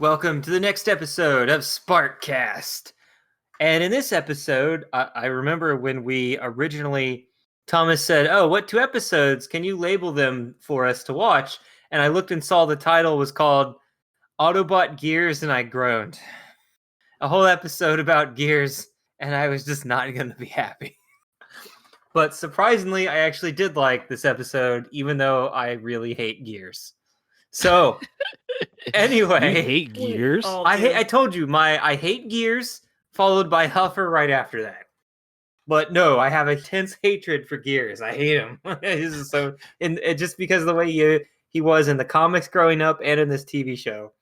Welcome to the next episode of Sparkcast. And in this episode, I remember when we originally, Thomas said, "Oh, what 2 episodes? Can you label them for us to watch?" And I looked and saw the title was called Autobot Gears, and I groaned. A whole episode about Gears, and I was just not going to be happy. But surprisingly, I actually did like this episode, even though I really hate Gears. So, anyway, You hate Gears? I told you I hate Gears, followed by Huffer right after that. But no, I have a intense hatred for Gears. I hate him. Just because of the way he was in the comics growing up and in this TV show.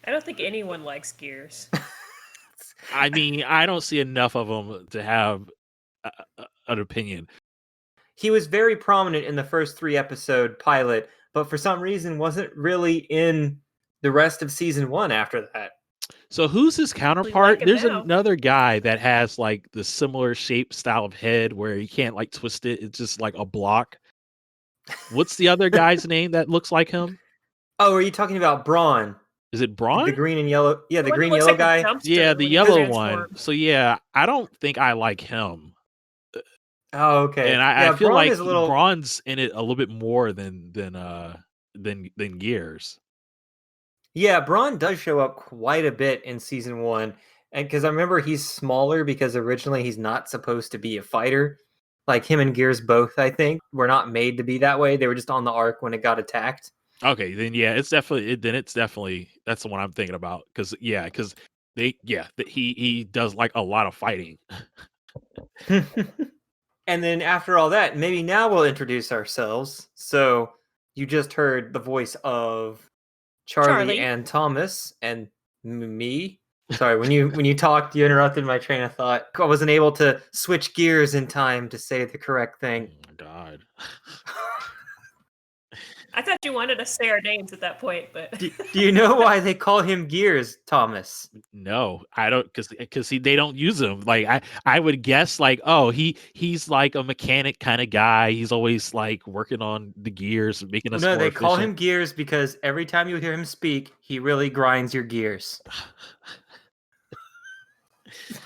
I don't think anyone likes Gears. I mean, I don't see enough of them to have an opinion. He was very prominent in the first 3-episode pilot, but for some reason wasn't really in the rest of season 1 after that. So who's his counterpart? like him There's now. another guy that has like the similar shape style of head where you can't like twist it. It's just like a block. What's the other guy's name that looks like him? Oh, are you talking about Braun? Is it Braun? The green and yellow. Yeah, the one green looks yellow like a guy. dumpster Yeah, the when he yellow transforms. one. So yeah, I don't think I like him. Oh, okay. And I feel Braun like is a little... Braun's in it a little bit more than Gears. Yeah, Braun does show up quite a bit in season 1, and because I remember he's smaller because originally he's not supposed to be a fighter. Like him and Gears both, I think, were not made to be that way. They were just on the arc when it got attacked. Okay, then yeah, it's definitely that's the one I'm thinking about because he does like a lot of fighting. And then after all that, maybe now we'll introduce ourselves. So you just heard the voice of Charlie. And Thomas and me. Sorry, when you talked, you interrupted my train of thought. I wasn't able to switch gears in time to say the correct thing. Oh my god. I thought you wanted to say our names at that point, but Do you know why they call him Gears, Thomas? No, I don't, because they don't use him. Like I would guess like, oh, he's like a mechanic kind of guy. He's always like working on the gears, making us No, more they call efficient. him Gears because every time you hear him speak, he really grinds your gears.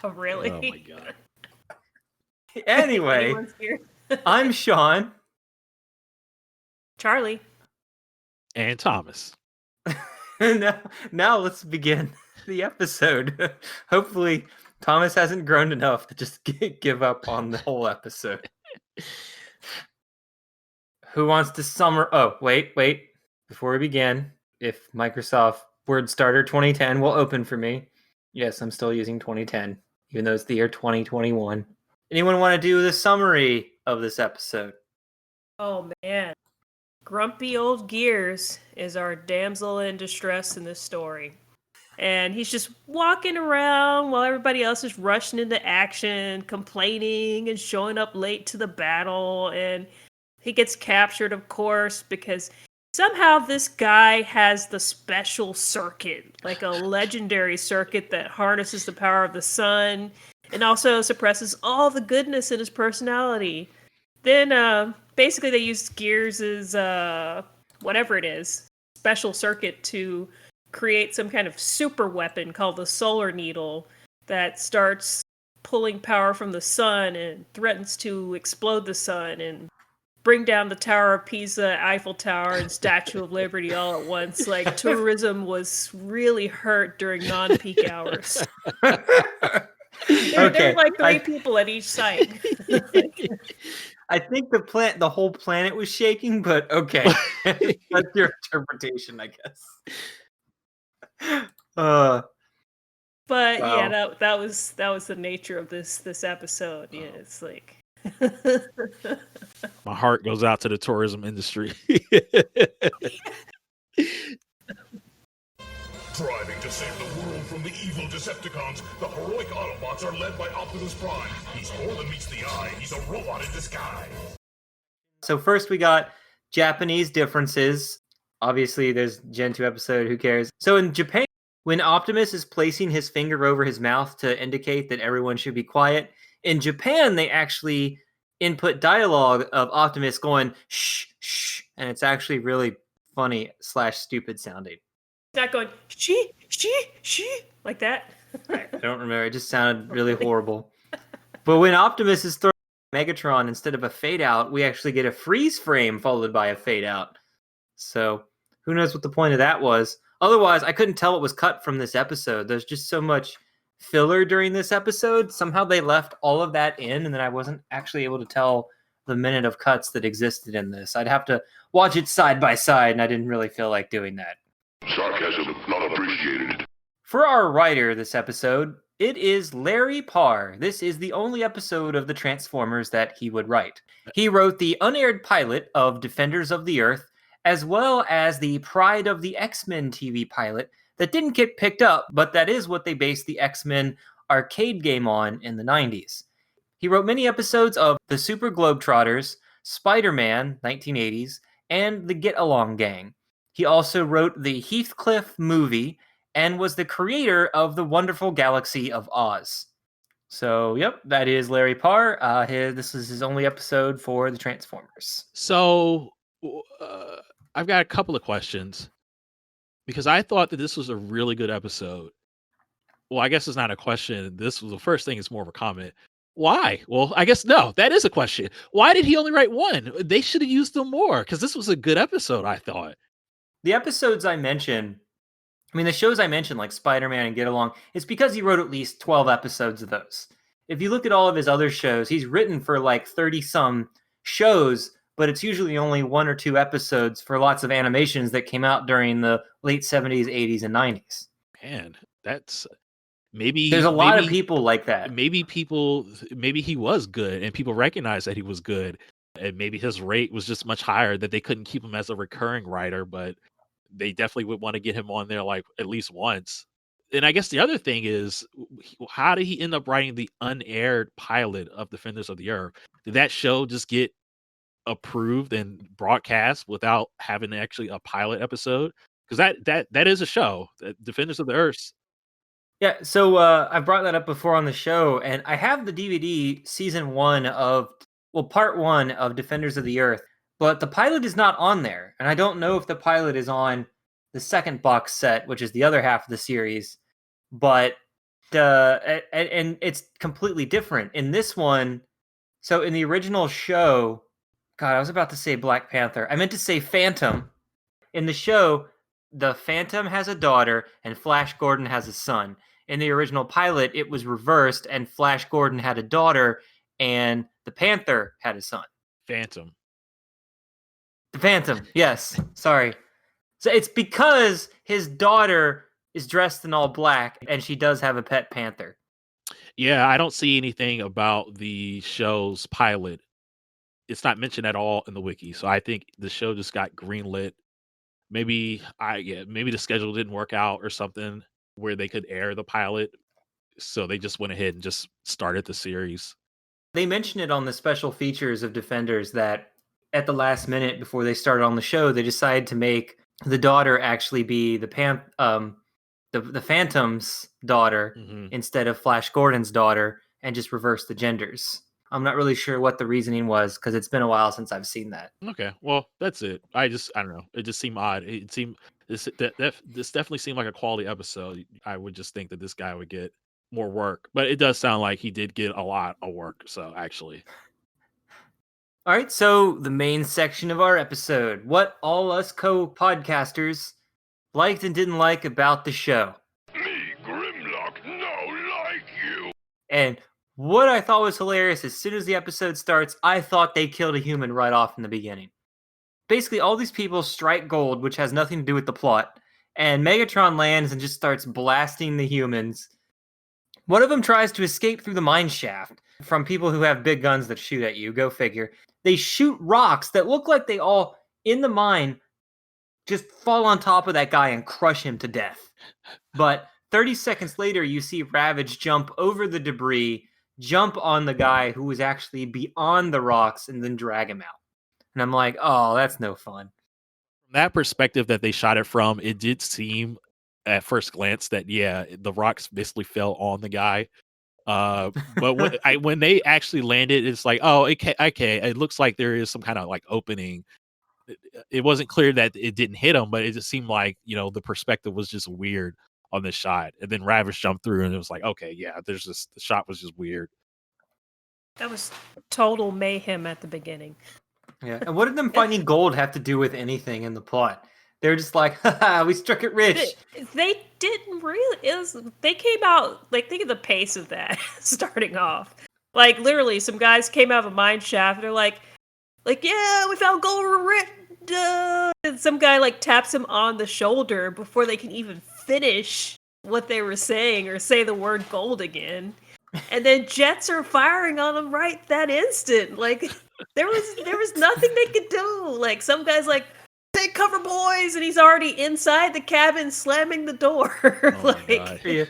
oh, really? Oh my god. Anyway, Anyone's here? I'm Sean. Charlie. And Thomas. Now let's begin the episode. Hopefully, Thomas hasn't grown enough to just give up on the whole episode. Who wants to summer? Oh, wait. Before we begin, if Microsoft Word Starter 2010 will open for me. Yes, I'm still using 2010, even though it's the year 2021. Anyone want to do the summary of this episode? Oh, man. Grumpy old Gears is our damsel in distress in this story. And he's just walking around while everybody else is rushing into action, complaining and showing up late to the battle. And he gets captured, of course, because somehow this guy has the special circuit, like a legendary circuit that harnesses the power of the sun and also suppresses all the goodness in his personality. Then, basically, they use Gears' whatever it is, special circuit to create some kind of super weapon called the Solar Needle that starts pulling power from the sun and threatens to explode the sun and bring down the Tower of Pisa, Eiffel Tower, and Statue of Liberty all at once. Like, tourism was really hurt during non-peak hours. There are like 3 people at each site. I think the whole planet was shaking, but okay. That's your interpretation, I guess. But wow. yeah, that was the nature of this episode. Yeah, it's like My heart goes out to the tourism industry. Striving to save the world from the evil Decepticons, the heroic Autobots are led by Optimus Prime. He's more than meets the eye. He's a robot in disguise. So first we got Japanese differences. Obviously, there's Gen 2 episode, who cares? So in Japan, when Optimus is placing his finger over his mouth to indicate that everyone should be quiet, in Japan, they actually input dialogue of Optimus going, shh, shh, and it's actually really funny / stupid sounding. not going, she, she, like that. I don't remember. It just sounded really horrible. But when Optimus is throwing Megatron, instead of a fade out, we actually get a freeze frame followed by a fade out. So who knows what the point of that was. Otherwise, I couldn't tell what was cut from this episode. There's just so much filler during this episode. Somehow they left all of that in, and then I wasn't actually able to tell the minute of cuts that existed in this. I'd have to watch it side by side, and I didn't really feel like doing that. Sarcasm not appreciated. For our writer this episode, it is Larry Parr. This is the only episode of the Transformers that he would write. He wrote the unaired pilot of Defenders of the Earth, as well as the Pride of the X-Men TV pilot that didn't get picked up, but that is what they based the X-Men arcade game on in the 90s. He wrote many episodes of The Super Globetrotters, Spider-Man, 1980s, and The Get Along Gang. He also wrote the Heathcliff movie and was the creator of The Wonderful Galaxy of Oz. So, yep, that is Larry Parr. This is his only episode for the Transformers. So I've got a couple of questions because I thought that this was a really good episode. Well, I guess it's not a question. This was the first thing. It's more of a comment. Why? Well, I guess no, that is a question. Why did he only write one? They should have used them more because this was a good episode, I thought. The episodes I mentioned, the shows I mentioned, like Spider-Man and Get Along, it's because he wrote at least 12 episodes of those. If you look at all of his other shows, he's written for like 30-some shows, but it's usually only 1 or 2 episodes for lots of animations that came out during the late 70s, 80s, and 90s. Man, that's... Maybe there's a lot of people like that. Maybe he was good and people recognized that he was good. And maybe his rate was just much higher that they couldn't keep him as a recurring writer, but they definitely would want to get him on there like at least once. And I guess the other thing is, how did he end up writing the unaired pilot of Defenders of the Earth? Did that show just get approved and broadcast without having actually a pilot episode? Because that is a show, Defenders of the Earth. Yeah, so I brought that up before on the show, and I have the DVD part 1 of Defenders of the Earth, but the pilot is not on there, and I don't know if the pilot is on the second box set, which is the other half of the series, but and it's completely different. In this one, so in the original show, God, I was about to say Black Panther. I meant to say Phantom. In the show, the Phantom has a daughter and Flash Gordon has a son. In the original pilot, it was reversed and Flash Gordon had a daughter and the Panther had a son. Phantom. The Phantom, yes. Sorry. So it's because his daughter is dressed in all black and she does have a pet panther. Yeah, I don't see anything about the show's pilot. It's not mentioned at all in the wiki. So I think the show just got greenlit. Maybe the schedule didn't work out or something where they could air the pilot. So they just went ahead and just started the series. They mentioned it on the special features of Defenders that at the last minute before they started on the show, they decided to make the daughter actually be the Phantom's daughter instead of Flash Gordon's daughter and just reverse the genders. I'm not really sure what the reasoning was because it's been a while since I've seen that. Okay, well, that's it. I don't know. It just seemed odd. It seemed this definitely seemed like a quality episode. I would just think that this guy would get more work, but it does sound like he did get a lot of work. So actually, all right. So the main section of our episode: what all us co-podcasters liked and didn't like about the show. Me, Grimlock, no like you. And what I thought was hilarious, as soon as the episode starts, I thought they killed a human right off in the beginning. Basically, all these people strike gold, which has nothing to do with the plot, and Megatron lands and just starts blasting the humans. One of them tries to escape through the mine shaft from people who have big guns that shoot at you. Go figure. They shoot rocks that look like they all, in the mine, just fall on top of that guy and crush him to death. But 30 seconds later, you see Ravage jump over the debris, jump on the guy who was actually beyond the rocks, and then drag him out. And I'm like, oh, that's no fun. From that perspective that they shot it from, it did seem at first glance that, yeah, the rocks basically fell on the guy. But when they actually landed, it's like, oh, okay, it looks like there is some kind of like opening. It wasn't clear that it didn't hit him, but it just seemed like, the perspective was just weird on this shot, and then Ravage jumped through, and it was like, okay, yeah, there's just the shot was just weird. That was total mayhem at the beginning. Yeah. And what did them finding gold have to do with anything in the plot? They're just like, haha, we struck it rich. They didn't really. They came out like, think of the pace of that starting off. Like literally, some guys came out of a mine shaft. And they're like, yeah, we found gold, we're rich. And some guy like taps him on the shoulder before they can even finish what they were saying or say the word gold again. And then jets are firing on them right that instant. Like there was nothing they could do. Like some guy's like, take cover, boys, and he's already inside the cabin slamming the door. Like, yeah.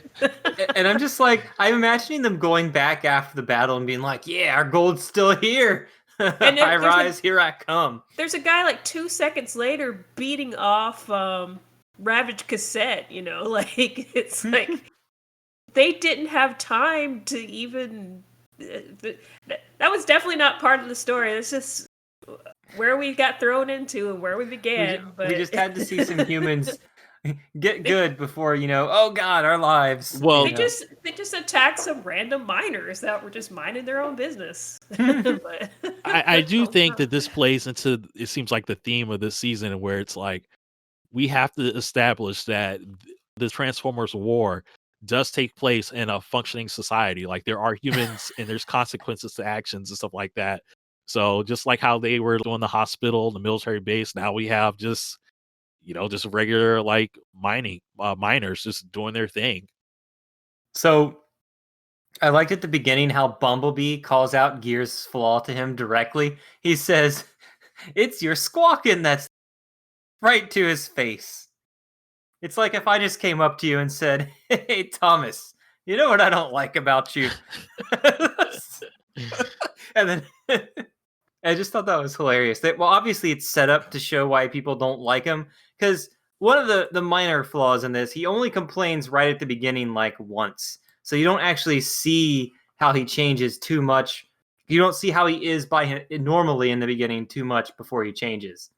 And I'm just like, I'm imagining them going back after the battle and being like, yeah, our gold's still here. And I rise, here I come. There's a guy like 2 seconds later beating off Ravage Cassette, you know, like it's like they didn't have time to even. That was definitely not part of the story. It's just where we got thrown into and where we began. We just had to see some humans get good before, you know, oh God, our lives. Well, they just attacked some random miners that were just minding their own business. But, I do think that this plays into, it seems like the theme of this season, where it's like we have to establish that the Transformers War does take place in a functioning society. Like there are humans and there's consequences to actions and stuff like that. So just like how they were doing the hospital, the military base, now we have just, you know, just regular like miners just doing their thing. So I liked at the beginning how Bumblebee calls out Gears' flaw to him directly. He says, it's your squawking that's right to his face. It's like if I just came up to you and said, hey, Thomas, you know what I don't like about you? And then I just thought that was hilarious. Well, obviously it's set up to show why people don't like him, because one of the minor flaws in this, he only complains right at the beginning like once. So you don't actually see how he changes too much. You don't see how he is normally in the beginning too much before he changes.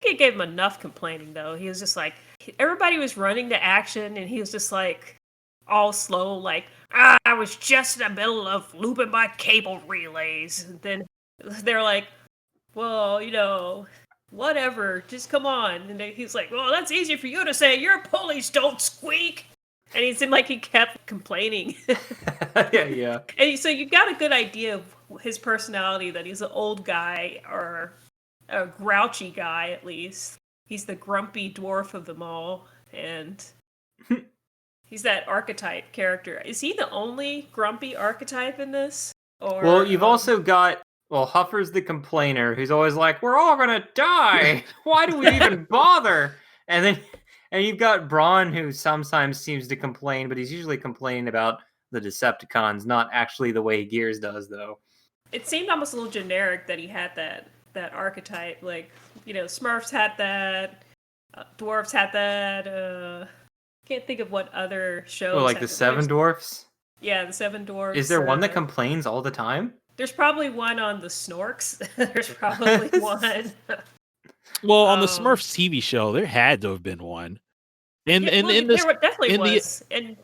It gave him enough complaining, though. He was just like, everybody was running to action, and he was just like, all slow, like, I was just in the middle of looping my cable relays. And then they're like, well, you know, whatever, just come on. And he's like, well, that's easy for you to say. Your pulleys don't squeak. And he seemed like he kept complaining. Yeah. And so you got a good idea of his personality, that he's an old guy, or a grouchy guy at least. He's the grumpy dwarf of them all, and he's that archetype character. Is he the only grumpy archetype in this? Or well, you've also got Huffer's the complainer, who's always like, we're all gonna die. Why do we even bother? And you've got Brawn, who sometimes seems to complain, but he's usually complaining about the Decepticons, not actually the way Gears does, though. It seemed almost a little generic that he had that archetype. Like, you know, Smurfs had that, Dwarves had that, can't think of what other shows. Oh, like the Seven Dwarfs? Yeah, the Seven Dwarfs. Is there one that complains all the time? There's probably one on the Snorks. There's probably one. Well, on the Smurfs TV show, there had to have been one. There definitely was. And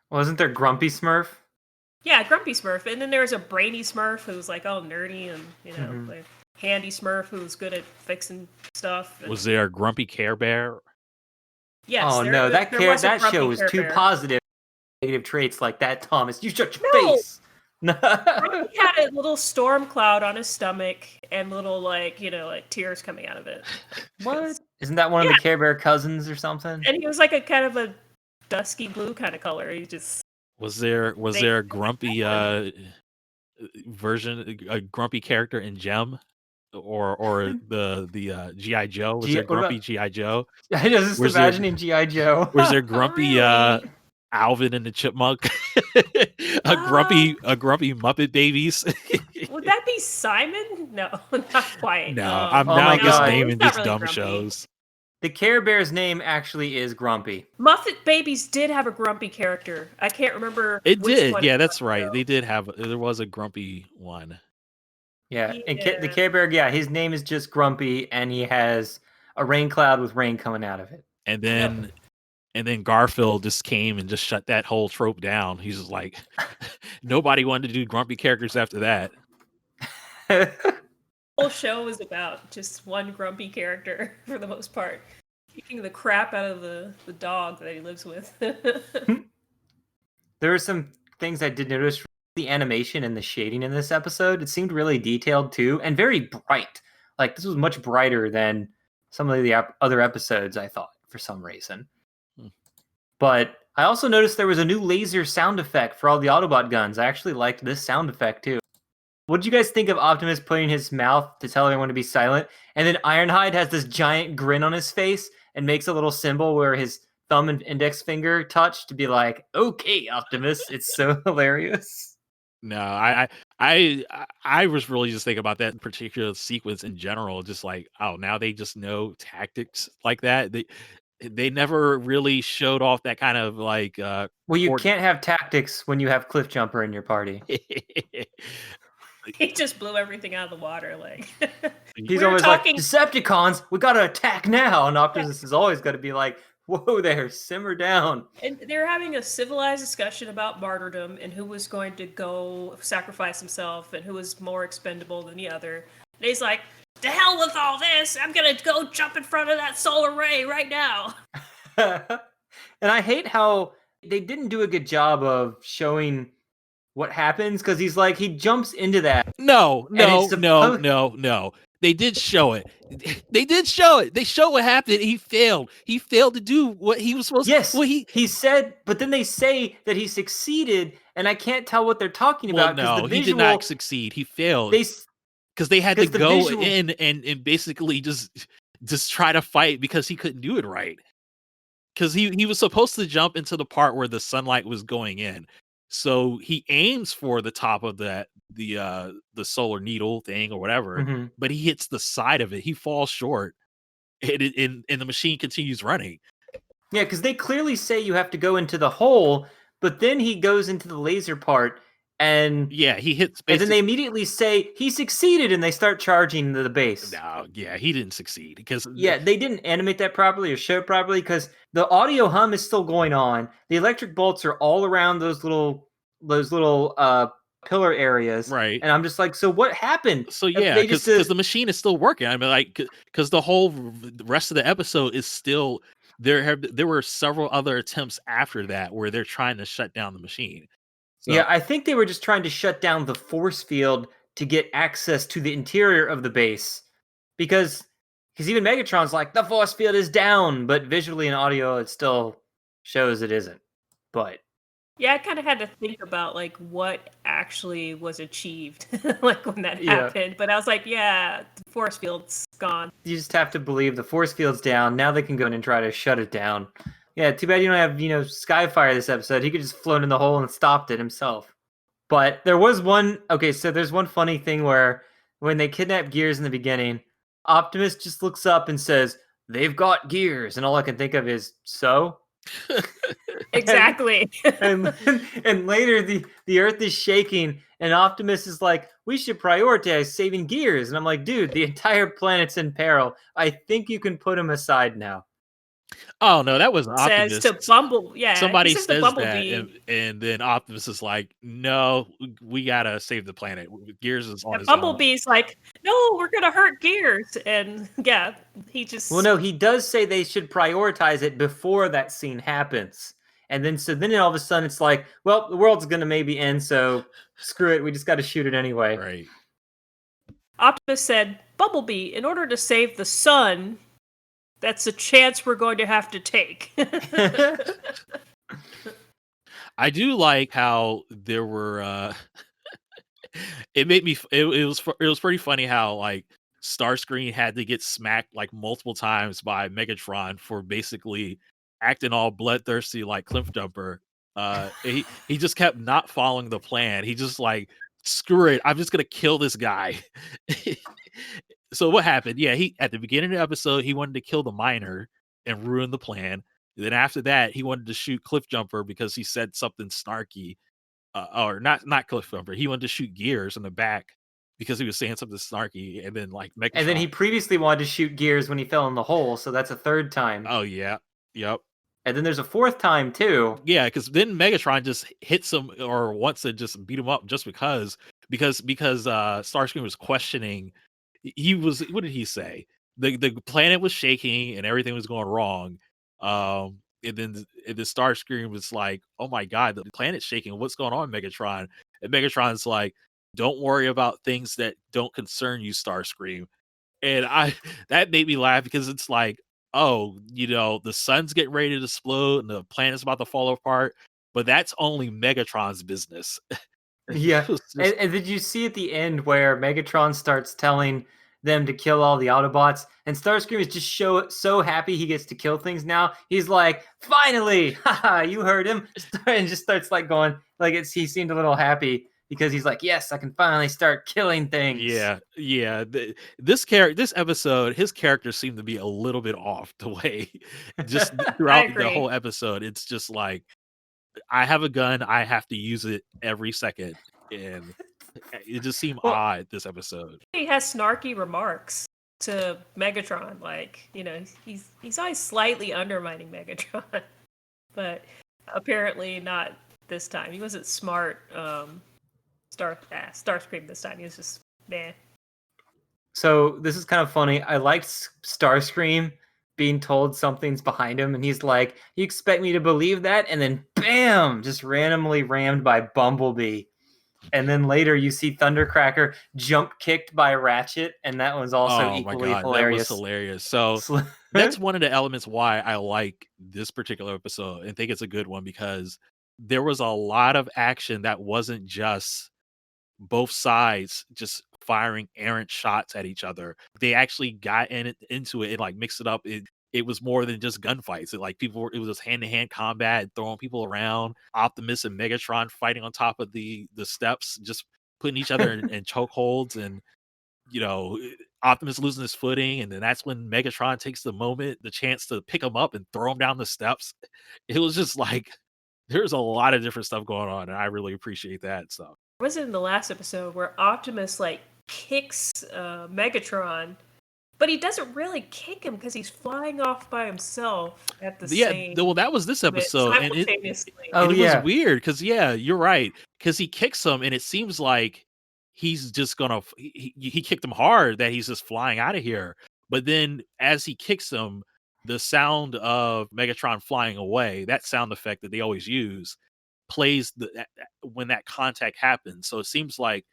wasn't there Grumpy Smurf? Yeah, Grumpy Smurf. And then there was a Brainy Smurf who's like all nerdy, and you know, like Handy Smurf who's good at fixing stuff. And... Was there a Grumpy Care Bear? Yes. Oh no, that show was too positive. Negative traits like that, Thomas. You shut your face. Grumpy had a little storm cloud on his stomach and little, like, you know, like tears coming out of it. What? Isn't that one of the Care Bear cousins or something? And he was like a kind of a dusky blue kind of color. He just was there a grumpy version, a grumpy character in Gem, or the GI Joe? Was there grumpy GI Joe? I was just imagining GI Joe. Was there grumpy Alvin and the Chipmunk? a grumpy Muppet Babies. Would that be Simon? No, not quite. No, I'm now just naming these really dumb grumpy shows. The Care Bear's name actually is Grumpy. Muppet Babies did have a grumpy character. I can't remember. It did. Yeah, that's right. They did have. There was a grumpy one. Yeah, and the Care Bear. Yeah, his name is just Grumpy, and he has a rain cloud with rain coming out of it. And then And then Garfield just came and just shut that whole trope down. He's just like, nobody wanted to do grumpy characters after that. Whole show was about just one grumpy character for the most part, kicking the crap out of the dog that he lives with. There are some things I did notice. The animation and the shading in this episode, it seemed really detailed too, and very bright. Like, this was much brighter than some of the other episodes, I thought, for some reason. But I also noticed there was a new laser sound effect for all the Autobot guns. I actually liked this sound effect too. What did you guys think of Optimus putting his mouth to tell everyone to be silent? And then Ironhide has this giant grin on his face and makes a little symbol where his thumb and index finger touch to be like, okay, Optimus. It's so hilarious. No, I was really just thinking about that particular sequence in general. Just like, oh, now they just know tactics like that. They never really showed off that kind of like. Well, you can't have tactics when you have Cliff Jumper in your party. He just blew everything out of the water. Like he's always like, Decepticons, we gotta attack now. And Optimus is always got to be like, whoa there, simmer down. And they're having a civilized discussion about martyrdom and who was going to go sacrifice himself and who was more expendable than the other. And he's like, to hell with all this, I'm gonna go jump in front of that solar ray right now. And I hate how they didn't do a good job of showing what happens, because he's like, he jumps into that. No. They did show it. They show what happened. He failed. He failed to do what he was supposed to. Yes, well, he said, but then they say that he succeeded, and I can't tell what they're talking about. No, he did not succeed. He failed. Because they had to go in and basically just try to fight because he couldn't do it right. Because he was supposed to jump into the part where the sunlight was going in. So he aims for the top of the solar needle thing or whatever, but he hits the side of it. He falls short, and the machine continues running. Yeah, because they clearly say you have to go into the hole, but then he goes into the laser part, and yeah, he hits. And then they immediately say he succeeded, and they start charging the base. No, yeah, he didn't succeed because they didn't animate that properly or show it properly, because the audio hum is still going on. The electric bolts are all around those little pillar areas, right? And I'm just like, so what happened? So yeah, because the machine is still working. I mean, like, because the rest of the episode is still there. There were several other attempts after that where they're trying to shut down the machine. So, yeah, I think they were just trying to shut down the force field to get access to the interior of the base, because even Megatron's like, the force field is down, but visually and audio it still shows it isn't. But yeah, I kind of had to think about like what actually was achieved like when that happened. But I was like, yeah, the force field's gone. You just have to believe the force field's down. Now they can go in and try to shut it down. Yeah, too bad you don't have, Skyfire this episode. He could just float in the hole and stopped it himself. But there was there's one funny thing where when they kidnap Gears in the beginning, Optimus just looks up and says, they've got gears. And all I can think of is, so? Exactly. and later the earth is shaking and Optimus is like, we should prioritize saving Gears. And I'm like, dude, the entire planet's in peril. I think you can put him aside now. Oh no, that was Optimus. Says to Bumble, yeah. Somebody says that, and then Optimus is like, "No, we gotta save the planet. Gears is on his Bumblebee's like, no, we're gonna hurt Gears," and yeah, he just. Well, no, he does say they should prioritize it before that scene happens, and then all of a sudden it's like, well, the world's gonna maybe end, so screw it, we just got to shoot it anyway. Right. Optimus said, "Bumblebee, in order to save the sun." That's a chance we're going to have to take. I do like how there were. It made me. It was pretty funny how like Starscream had to get smacked like multiple times by Megatron for basically acting all bloodthirsty like Cliff Jumper. He just kept not following the plan. He just like, screw it, I'm just gonna kill this guy. So what happened? Yeah, he at the beginning of the episode, he wanted to kill the miner and ruin the plan. Then after that, he wanted to shoot Cliff Jumper because he said something snarky, or not Cliff Jumper. He wanted to shoot Gears in the back because he was saying something snarky, and then like Megatron. And then he previously wanted to shoot Gears when he fell in the hole, so that's a third time. Oh yeah, yep. And then there's a fourth time too. Yeah, because then Megatron just hits him or wants to just beat him up just because Starscream was questioning. He was, what did he say? The planet was shaking and everything was going wrong. And then Starscream was like, "Oh my god, the planet's shaking. What's going on, Megatron?" And Megatron's like, "Don't worry about things that don't concern you, Starscream." And that made me laugh because it's like, oh, the sun's getting ready to explode and the planet's about to fall apart, but that's only Megatron's business. Yeah. It was And, just- and did you see at the end where Megatron starts telling them to kill all the Autobots, and Starscream is just so happy he gets to kill things now. He's like, "Finally, haha, you heard him," and just starts like going like he seemed a little happy because he's like, "Yes, I can finally start killing things." yeah. This episode, his character seemed to be a little bit off the way, just throughout the agree. whole episode. It's just like, I have a gun, I have to use it every second, and it just seemed Well- odd this episode. He has snarky remarks to Megatron, like he's always slightly undermining Megatron, but apparently not this time. He wasn't smart. Starscream this time. He was just man. So this is kind of funny. I liked Starscream being told something's behind him, and he's like, "You expect me to believe that?" And then, bam, just randomly rammed by Bumblebee. And then later you see Thundercracker jump kicked by Ratchet, and that was also Oh my equally god, hilarious. that was hilarious. So that's one of the elements why I like this particular episode and think it's a good one, because there was a lot of action that wasn't just both sides just firing errant shots at each other. They actually got into it and like mixed it up. It was more than just gunfights. It was just hand-to-hand combat, throwing people around. Optimus and Megatron fighting on top of the steps, just putting each other in chokeholds, and Optimus losing his footing, and then that's when Megatron takes the chance to pick him up and throw him down the steps. It was just like there's a lot of different stuff going on, and I really appreciate that stuff. Was it in the last episode where Optimus like kicks Megatron, but he doesn't really kick him because he's flying off by himself at the same. Well, that was this episode, and it simultaneously. was weird because you're right, because he kicks him, and it seems like he's just gonna he kicked him hard that he's just flying out of here. But then as he kicks him, the sound of Megatron flying away, that sound effect that they always use, plays when that contact happens. So it seems like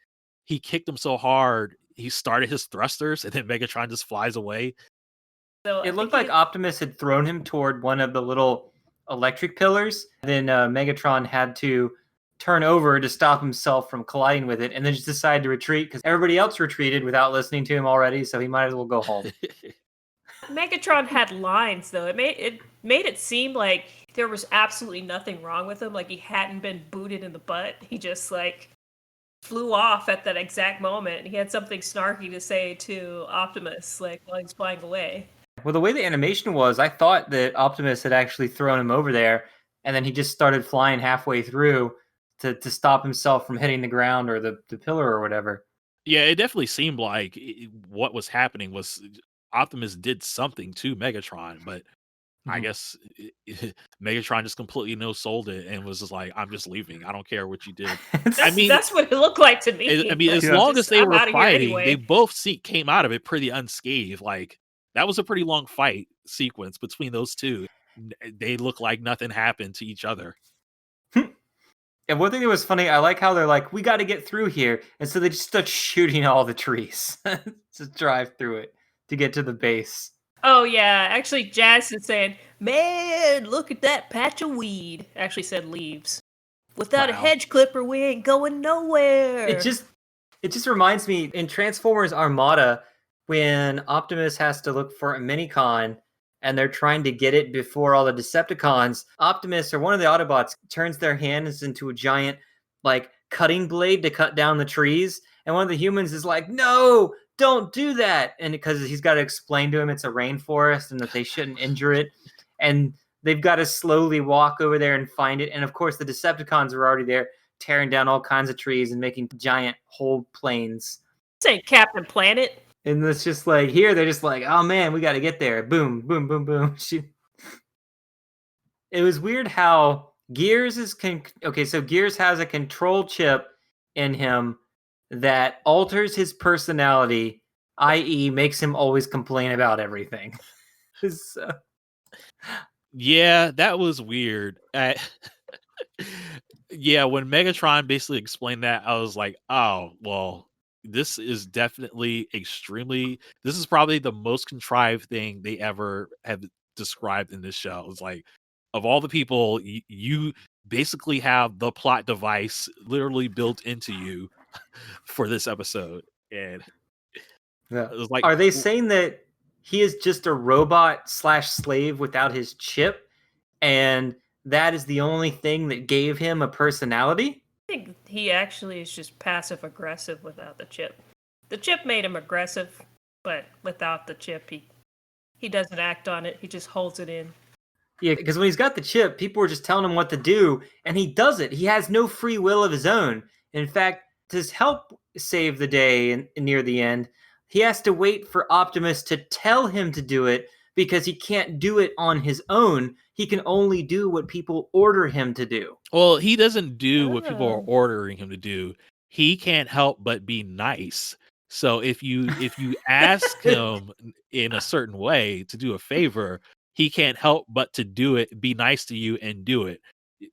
he kicked him so hard he started his thrusters, and then Megatron just flies away. So I It looked think like Optimus had thrown him toward one of the little electric pillars. Then Megatron had to turn over to stop himself from colliding with it, and then just decided to retreat because everybody else retreated without listening to him already, so he might as well go home. Megatron had lines though. It made it seem like there was absolutely nothing wrong with him. Like he hadn't been booted in the butt. He just like flew off at that exact moment. He had something snarky to say to Optimus, like while he's flying away. Well, the way the animation was, I thought that Optimus had actually thrown him over there, and then he just started flying halfway through to stop himself from hitting the ground or the pillar or whatever. Yeah, it definitely seemed like what was happening was Optimus did something to Megatron, but I Mhm. guess Megatron just completely no-sold it and was just like, "I'm just leaving. I don't care what you did." That's what it looked like to me. As Yeah. long as they I'm were outta here fighting, anyway. they both came out of it pretty unscathed. Like that was a pretty long fight sequence between those two. They look like nothing happened to each other. And one thing that was funny, I like how they're like, "We got to get through here," and so they just start shooting all the trees to drive through it to get to the base. Oh yeah, actually Jazz is saying, "Man, look at that patch of weed." Actually said leaves. Without a Wow. hedge clipper, we ain't going nowhere. It just reminds me in Transformers Armada when Optimus has to look for a Minicon and they're trying to get it before all the Decepticons. Optimus or one of the Autobots turns their hands into a giant like cutting blade to cut down the trees, and one of the humans is like, "No, don't do that," and because he's got to explain to him it's a rainforest and that they shouldn't injure it, and they've got to slowly walk over there and find it. And of course the Decepticons are already there tearing down all kinds of trees and making giant whole plains. This ain't Captain Planet. And it's just like here they're just like, "Oh man, we got to get there." Boom, boom, boom, boom. it was weird how Gears is okay. So Gears has a control chip in him that alters his personality, i.e., makes him always complain about everything. So, Yeah, that was weird. Yeah, when Megatron basically explained that, I was like, oh, well, this is definitely extremely. This is probably the most contrived thing they ever have described in this show. It's like, of all the people, you basically have the plot device literally built into you for this episode. And yeah. it was like, Are they saying that he is just a robot / slave without his chip, and that is the only thing that gave him a personality? I think he actually is just passive aggressive without the chip. The chip made him aggressive, but without the chip, he doesn't act on it. He just holds it in. Yeah, because when he's got the chip, people are just telling him what to do, and he does it. He has no free will of his own. In fact, to help save the day near the end, he has to wait for Optimus to tell him to do it because he can't do it on his own. He can only do what people order him to do. well, he doesn't do what people are Oh. ordering him to do. He can't help but be nice. So if you ask him in a certain way to do a favor, he can't help but to do it, be nice to you and do it.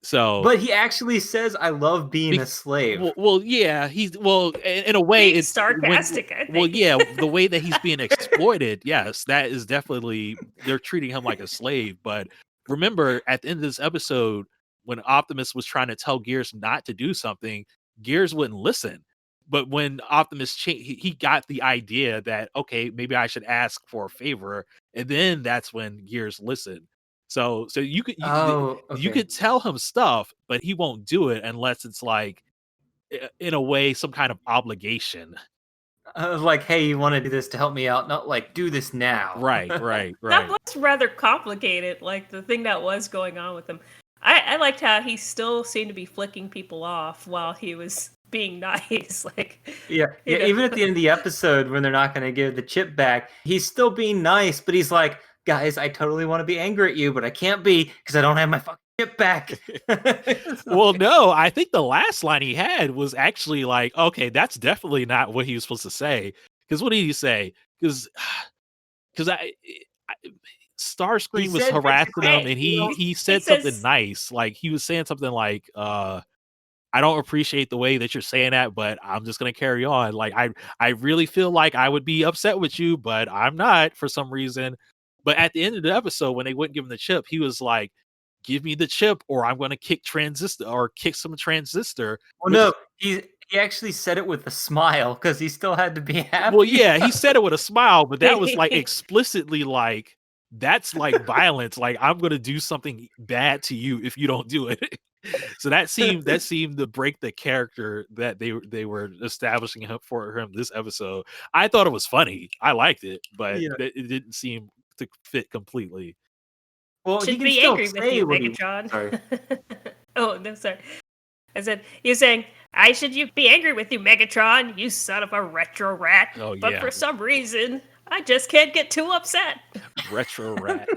So But he actually says, "I love being Bec- a slave." well, yeah, he's in a way Being it's sarcastic, I well, think. yeah, the way that he's being exploited, yes, that is definitely they're treating him like a slave. But remember, at the end of this episode, when Optimus was trying to tell Gears not to do something, Gears wouldn't listen. But when Optimus he got the idea that okay, maybe I should ask for a favor, and then that's when Gears listened. So you could Oh, you okay. could tell him stuff, but he won't do it unless it's like in a way some kind of obligation. Like, hey, you want to do this to help me out? Not like, do this now. Right. That was rather complicated, like the thing that was going on with him. I liked how he still seemed to be flicking people off while he was being nice. Like, Yeah, you know. even at the end of the episode when they're not going to give the chip back, he's still being nice, but he's like, guys, I totally want to be angry at you, but I can't be because I don't have my fucking chip back. Well, no, I think the last line he had was actually like, okay, that's definitely not what he was supposed to say. Because what did he say? Because Starscream He was said harassing him, basically- and Hey, he he said says- something nice. Like he was saying something like, I don't appreciate the way that you're saying that, but I'm just gonna carry on. Like I really feel like I would be upset with you, but I'm not for some reason. But at the end of the episode, when they wouldn't give him the chip, he was like, "Give me the chip, or I'm gonna kick some transistor." Well, no, he actually said it with a smile because he still had to be happy. Well, yeah, he said it with a smile, but that was like explicitly like that's like violence. Like I'm gonna do something bad to you if you don't do it. So that seemed to break the character that they were establishing for him this episode. I thought it was funny. I liked it, but Yeah. it didn't seem to fit completely. Well, he should can be still angry with say you, what he- Megatron. Sorry. Oh, no, sorry. I said, you're saying, I should be angry with you, Megatron, you son of a retro rat. Oh, But yeah. for some reason, I just can't get too upset. Retro rat.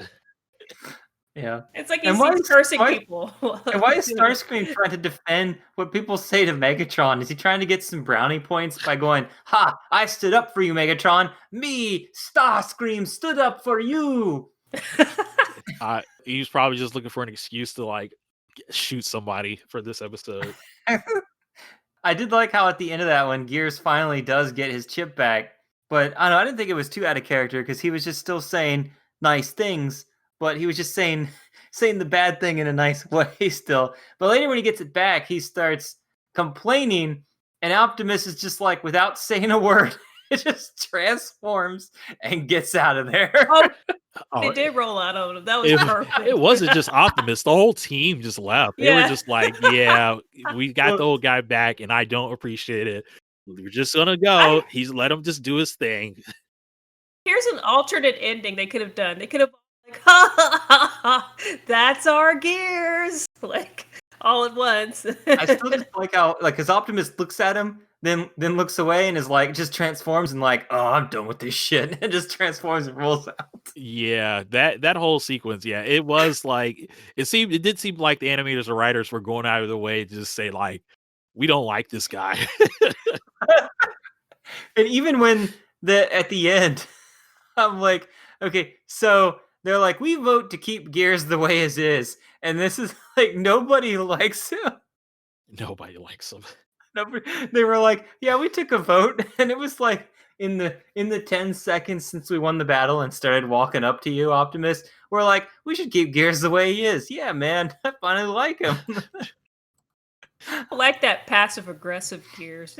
Yeah. It's like And he's why cursing why- people. And why is Starscream trying to defend what people say to Megatron? Is he trying to get some brownie points by going, "Ha! I stood up for you, Megatron. Me, Starscream, stood up for you." He was probably just looking for an excuse to like shoot somebody for this episode. I did like how at the end of that one, Gears finally does get his chip back. But I don't know, I didn't think it was too out of character because he was just still saying nice things, but he was just saying the bad thing in a nice way still. But later when he gets it back, he starts complaining, and Optimus is just like, without saying a word, it just transforms and gets out of there. Oh, Oh, they did roll out on him. That was it, perfect. it wasn't just Optimus. The whole team just left. They were Yeah. just like, yeah, we got the old guy back, and I don't appreciate it. We're just gonna go. He's let him just do his thing. Here's an alternate ending they could have done. They could have like, ha ha ha ha, that's our Gears. Like all at once. I still just like how, like, because Optimus looks at him, then looks away and is like, just transforms and like, oh, I'm done with this shit, and just transforms and rolls out. Yeah, that whole sequence, yeah, it was like it did seem like the animators or writers were going out of the way to just say like, we don't like this guy. And even when at the end, I'm like, okay, so they're like, we vote to keep Gears the way it is, and this is like nobody likes him. Nobody likes him. They were like, yeah, we took a vote, and it was like in the 10 seconds since we won the battle and started walking up to you, Optimus, we're like, we should keep Gears the way he is. Yeah, man, I finally like him. I like that passive aggressive Gears.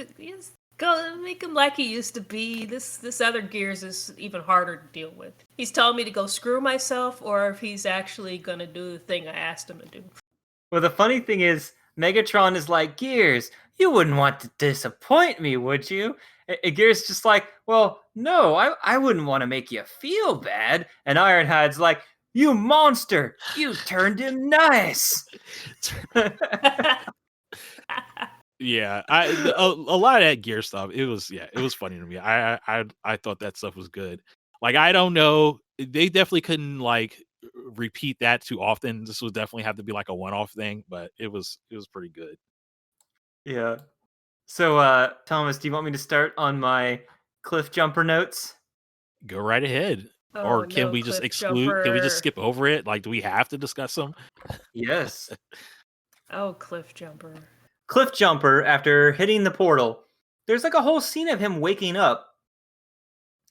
Go make him like he used to be. This other Gears is even harder to deal with. He's telling me to go screw myself, or if he's actually gonna do the thing I asked him to do. Well, the funny thing is, Megatron is like, Gears, you wouldn't want to disappoint me, would you? And Gears just like, well, no, I wouldn't want to make you feel bad. And Ironhide's like, you monster, you turned him nice. Yeah, a lot of that Gear stuff. It was funny to me. I thought that stuff was good. Like, I don't know, they definitely couldn't like repeat that too often. This would definitely have to be like a one-off thing, but it was pretty good. Yeah. So, Thomas, do you want me to start on my cliff jumper notes? Go right ahead. Oh, Or can no, we just Cliff exclude? Can we just Jumper. skip over it? Like, do we have to discuss them? Yes. Oh, Cliff Jumper. Cliff jumper, after hitting the portal, there's like a whole scene of him waking up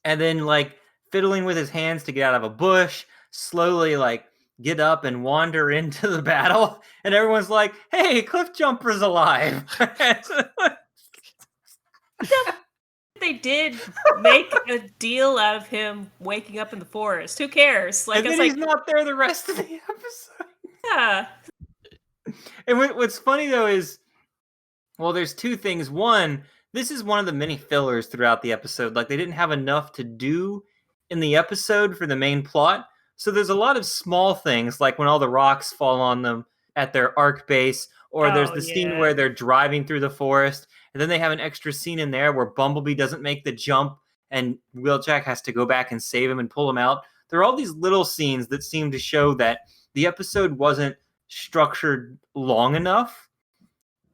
and then like fiddling with his hands to get out of a bush, slowly like get up and wander into the battle, and everyone's like, hey, Cliff Jumper's alive. They did make a deal out of him waking up in the forest. Who cares? Like, And it's then like, he's not there the rest of the episode. yeah. And what's funny though is, well, there's two things. One, this is one of the many fillers throughout the episode. Like, they didn't have enough to do in the episode for the main plot. So there's a lot of small things, like when all the rocks fall on them at their arc base, or there's Oh, the scene yeah. where they're driving through the forest, and then they have an extra scene in there where Bumblebee doesn't make the jump, and Wheeljack has to go back and save him and pull him out. There are all these little scenes that seem to show that the episode wasn't structured long enough,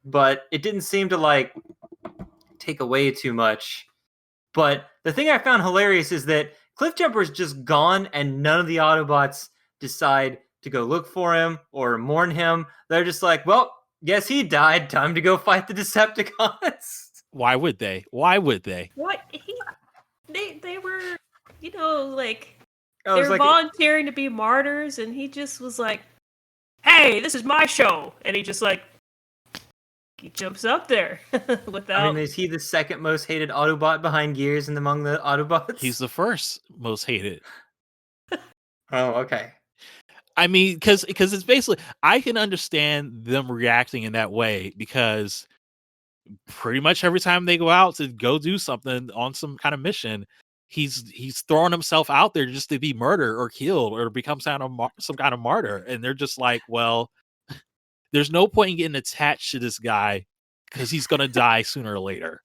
but it didn't seem to like take away too much. But the thing I found hilarious is that Cliff Jumper's just gone, and none of the Autobots decide to go look for him or mourn him. They're just like, well, guess he died. Time to go fight the Decepticons. Why would they? Why would they? What? They were, like, I they was were like, volunteering to be martyrs, and he just was like, hey, this is my show. And he just, like, he jumps up there without... I mean, is he the second most hated Autobot behind Gears and among the Autobots? He's the first most hated. Oh, okay. I mean, because it's basically, I can understand them reacting in that way, because pretty much every time they go out to go do something on some kind of mission, he's throwing himself out there just to be murdered or killed or become some kind of martyr, and they're just like, well, there's no point in getting attached to this guy because he's gonna die sooner or later.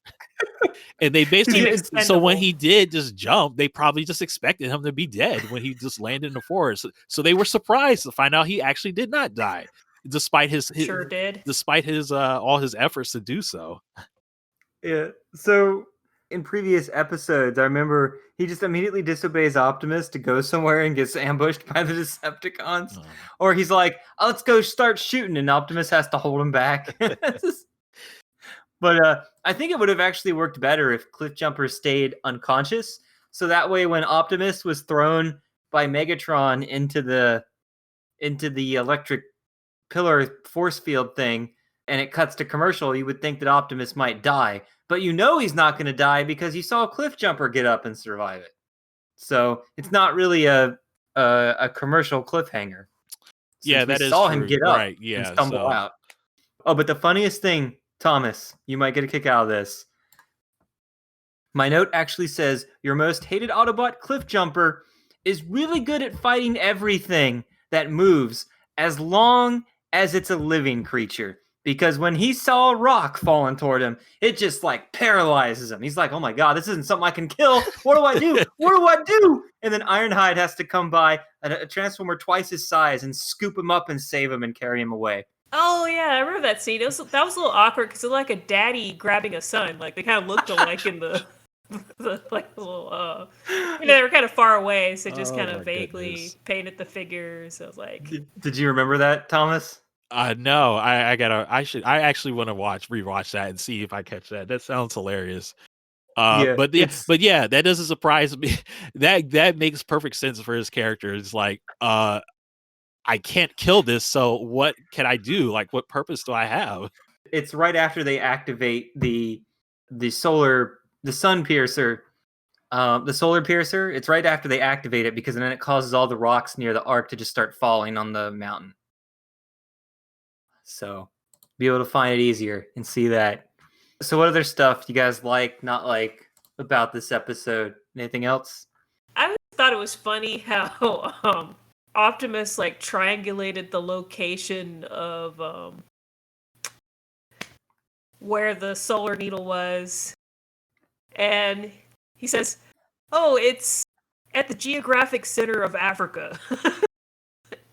And they basically, so when he did just jump, they probably just expected him to be dead when he just landed in the forest. So they were surprised to find out he actually did not die, despite his Sure did. despite his all his efforts to do so. Yeah. So in previous episodes, I remember he just immediately disobeys Optimus to go somewhere and gets ambushed by the Decepticons. Oh. Or he's like, oh, let's go start shooting, and Optimus has to hold him back. But I think it would have actually worked better if Cliff Jumper stayed unconscious. So that way, when Optimus was thrown by Megatron into the electric pillar force field thing, and it cuts to commercial, you would think that Optimus might die. But you know he's not going to die because you saw Cliff Jumper get up and survive it. So it's not really a commercial cliffhanger. Yeah, that is saw true. him get up Right, yeah, and stumble so- out. Oh, but the funniest thing, Thomas, you might get a kick out of this. My note actually says, your most hated Autobot, Cliff Jumper, is really good at fighting everything that moves as long as it's a living creature. Because when he saw a rock falling toward him, it just like paralyzes him. He's like, oh my God, this isn't something I can kill. What do I do? What do I do? And then Ironhide has to come by, a Transformer twice his size, and scoop him up and save him and carry him away. Oh yeah, I remember that scene. That was a little awkward because it was like a daddy grabbing a son. Like they kind of looked alike in the like little they were kind of far away, so just kind of vaguely painted the figures. I was like, did you remember that, Thomas? No, I actually want to rewatch that and see if I catch that. That sounds hilarious. But yeah, that doesn't surprise me. That makes perfect sense for his character. It's like, I can't kill this, so what can I do? Like, what purpose do I have? It's right after they activate the sun piercer, the solar piercer. It's right after they activate it, because then it causes all the rocks near the arc to just start falling on the mountain. So be able to find it easier and see that. So what other stuff you guys like, not like about this episode? Anything else? I thought it was funny how Optimus like triangulated the location of where the solar needle was, and he says, "Oh, it's at the geographic center of Africa."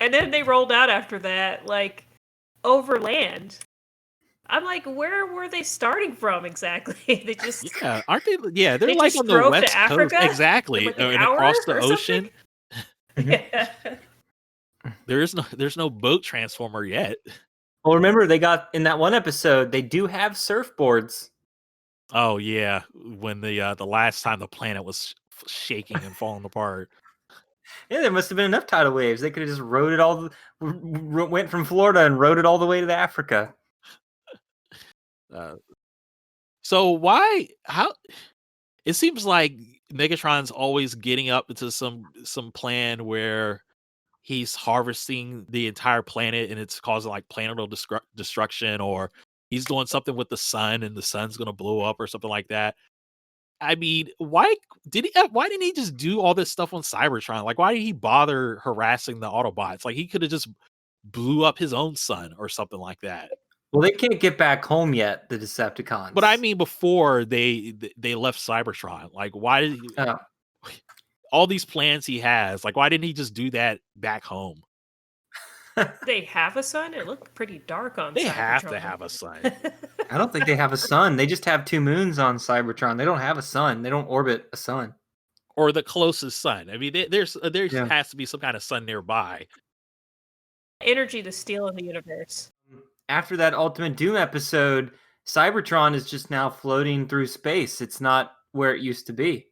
And then they rolled out after that, like over land. I'm like, where were they starting from exactly? They just aren't they? Yeah, they're they like just on the drove west to Africa? coast, exactly, Like an and hour across the or something? ocean. Yeah. There's no boat transformer yet. Well, remember they got in that one episode. They do have surfboards. Oh yeah, when the last time the planet was shaking and falling apart. Yeah, there must have been enough tidal waves. They could have just rode it went from Florida and rode it all the way to Africa. So how it seems like Megatron's always getting up into some plan where he's harvesting the entire planet and it's causing like planetal destruction, or he's doing something with the sun and the sun's going to blow up or something like that. I mean, why didn't he just do all this stuff on Cybertron? Like, why did he bother harassing the Autobots? Like, he could have just blew up his own sun or something like that. Well, they can't get back home yet, the Decepticons. But I mean, before they left Cybertron, like, why did all these plans he has? Like, why didn't he just do that back home? They have a sun? It looked pretty dark on They Cybertron. have to have a sun. I don't think they have a sun. They just have 2 moons on Cybertron. They don't have a sun. They don't orbit a sun. Or the closest sun. I mean, there Yeah. has to be some kind of sun nearby. Energy to steal in the universe. After that Ultimate Doom episode, Cybertron is just now floating through space. It's not where it used to be.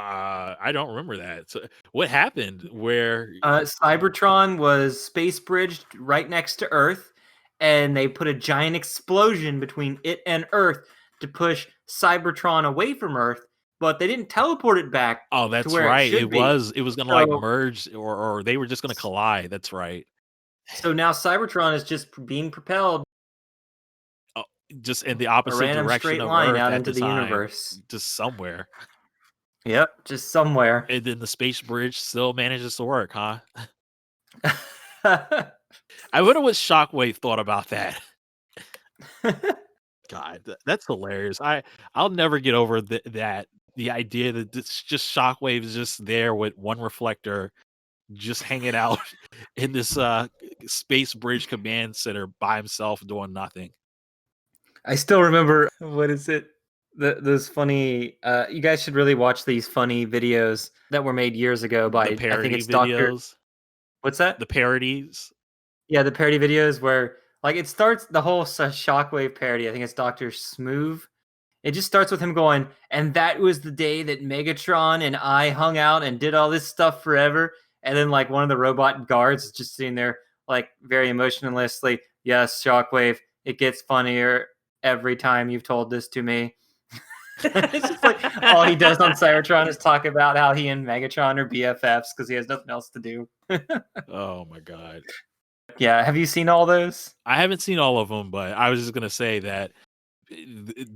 I don't remember that. So what happened? Where Cybertron was space bridged right next to Earth, and they put a giant explosion between it and Earth to push Cybertron away from Earth, but they didn't teleport it back. Oh, that's to where right. It was going to like So- merge, or they were just going to collide. That's right. So now Cybertron is just being propelled Just in the a opposite random direction straight of line Earth out at into the time, universe. just somewhere. Yep, just somewhere. And then the space bridge still manages to work, huh? I wonder what Shockwave thought about that. God, that's hilarious. I'll never get over the idea that it's just Shockwave is just there with one reflector, just hanging out in this space bridge command center by himself doing nothing. I still remember, what is it? Those funny. You guys should really watch these funny videos that were made years ago by The I parody think it's Doctor. videos, What's that? the parodies. Yeah, the parody videos where like it starts the whole Shockwave parody. I think it's Dr. Smoove. It just starts with him going, and that was the day that Megatron and I hung out and did all this stuff forever. And then like one of the robot guards is just sitting there like very emotionlessly. Yes, Shockwave, it gets funnier every time you've told this to me. It's just like all he does on Cybertron is talk about how he and Megatron are BFFs because he has nothing else to do. Oh my god. Yeah, have you seen all those? I haven't seen all of them, but I was just gonna say that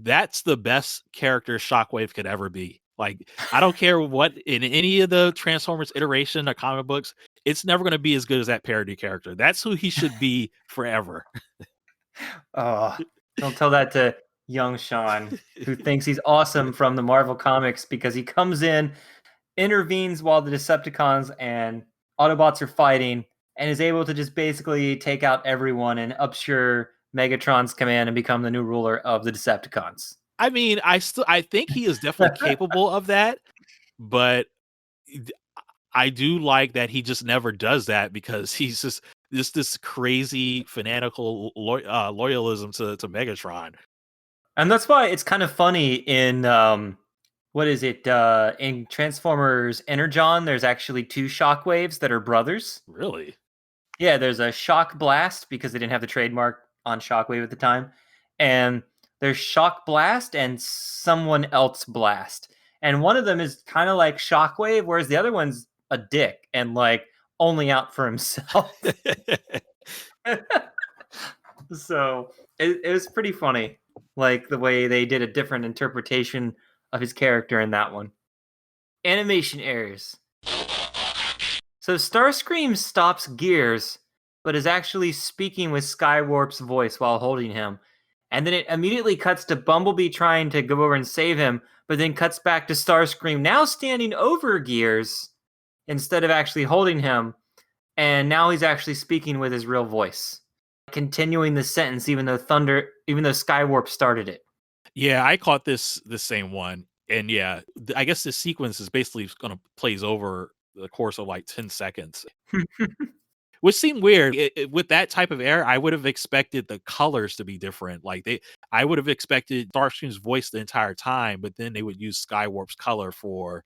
that's the best character Shockwave could ever be. Like, I don't care what in any of the Transformers iteration of comic books, it's never going to be as good as that parody character. That's who he should be forever. Oh, don't tell that to young Sean, who thinks he's awesome from the Marvel Comics because he comes in, intervenes while the Decepticons and Autobots are fighting, and is able to just basically take out everyone and upsure Megatron's command and become the new ruler of the Decepticons. I mean, I think he is definitely capable of that, but I do like that he just never does that because he's just this crazy fanatical loyalism to Megatron. And that's why it's kind of funny in what is it? In Transformers Energon, there's actually 2 Shockwaves that are brothers. Really? Yeah, there's a Shock Blast because they didn't have the trademark on Shockwave at the time. And there's Shock Blast and someone else Blast. And one of them is kind of like Shockwave, whereas the other one's a dick and like only out for himself. So it was pretty funny, like the way they did a different interpretation of his character in that one. Animation errors. So Starscream stops Gears, but is actually speaking with Skywarp's voice while holding him. And then it immediately cuts to Bumblebee trying to go over and save him, but then cuts back to Starscream now standing over Gears instead of actually holding him. And now he's actually speaking with his real voice, continuing the sentence even though Skywarp started it. Yeah, I caught the same one. And yeah, I guess this sequence is basically going to plays over the course of like 10 seconds. Which seemed weird. With that type of error, I would have expected the colors to be different. I would have expected Starscream's voice the entire time, but then they would use Skywarp's color for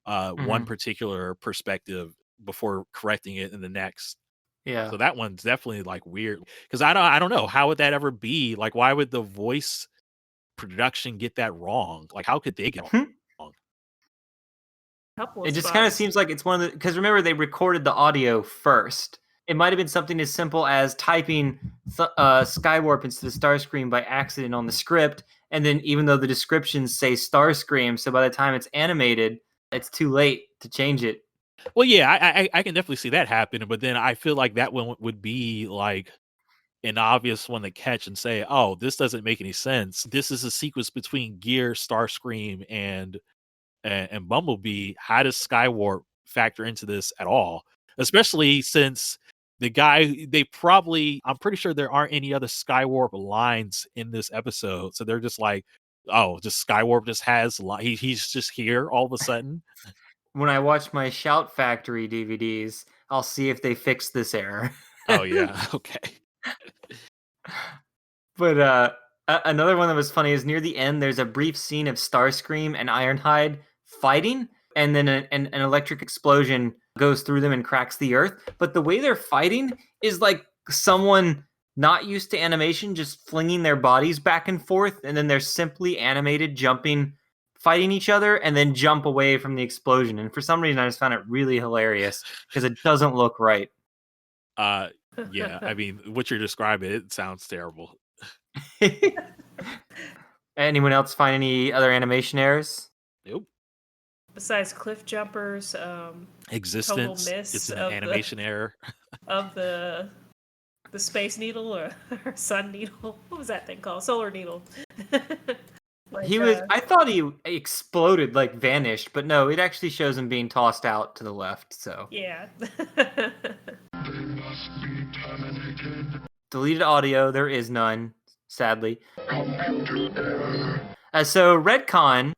one particular perspective before correcting it in the next. Yeah. So that one's definitely like weird because I don't know, how would that ever be? Like, why would the voice production get that wrong? Like, how could they get it wrong? It just kind of seems like it's one of the, because remember they recorded the audio first. It might have been something as simple as typing Skywarp into the Starscream by accident on the script, and then even though the descriptions say Starscream, so by the time it's animated, it's too late to change it. Well, yeah, I can definitely see that happening, but then I feel like that one would be like an obvious one to catch and say, oh, this doesn't make any sense. This is a sequence between Gear, Starscream, and Bumblebee. How does Skywarp factor into this at all? Especially since the guy, I'm pretty sure there aren't any other Skywarp lines in this episode. So they're just like, oh, just Skywarp just has, he's just here all of a sudden. When I watch my Shout Factory DVDs, I'll see if they fix this error. Oh, yeah. Okay. But another one that was funny is near the end, there's a brief scene of Starscream and Ironhide fighting, and then an electric explosion goes through them and cracks the earth. But the way they're fighting is like someone not used to animation just flinging their bodies back and forth, and then they're simply animated jumping, fighting each other, and then jump away from the explosion. And for some reason, I just found it really hilarious because it doesn't look right. Yeah, I mean, what you're describing, it sounds terrible. Anyone else find any other animation errors? Nope. Besides cliff jumpers, Existence, total miss it's an of animation error. Of the Space Needle or Sun Needle. What was that thing called? Solar Needle. I thought he exploded, like vanished, but no, it actually shows him being tossed out to the left. So yeah. They must be terminated. Deleted audio, there is none, sadly. Computer error. So retcon,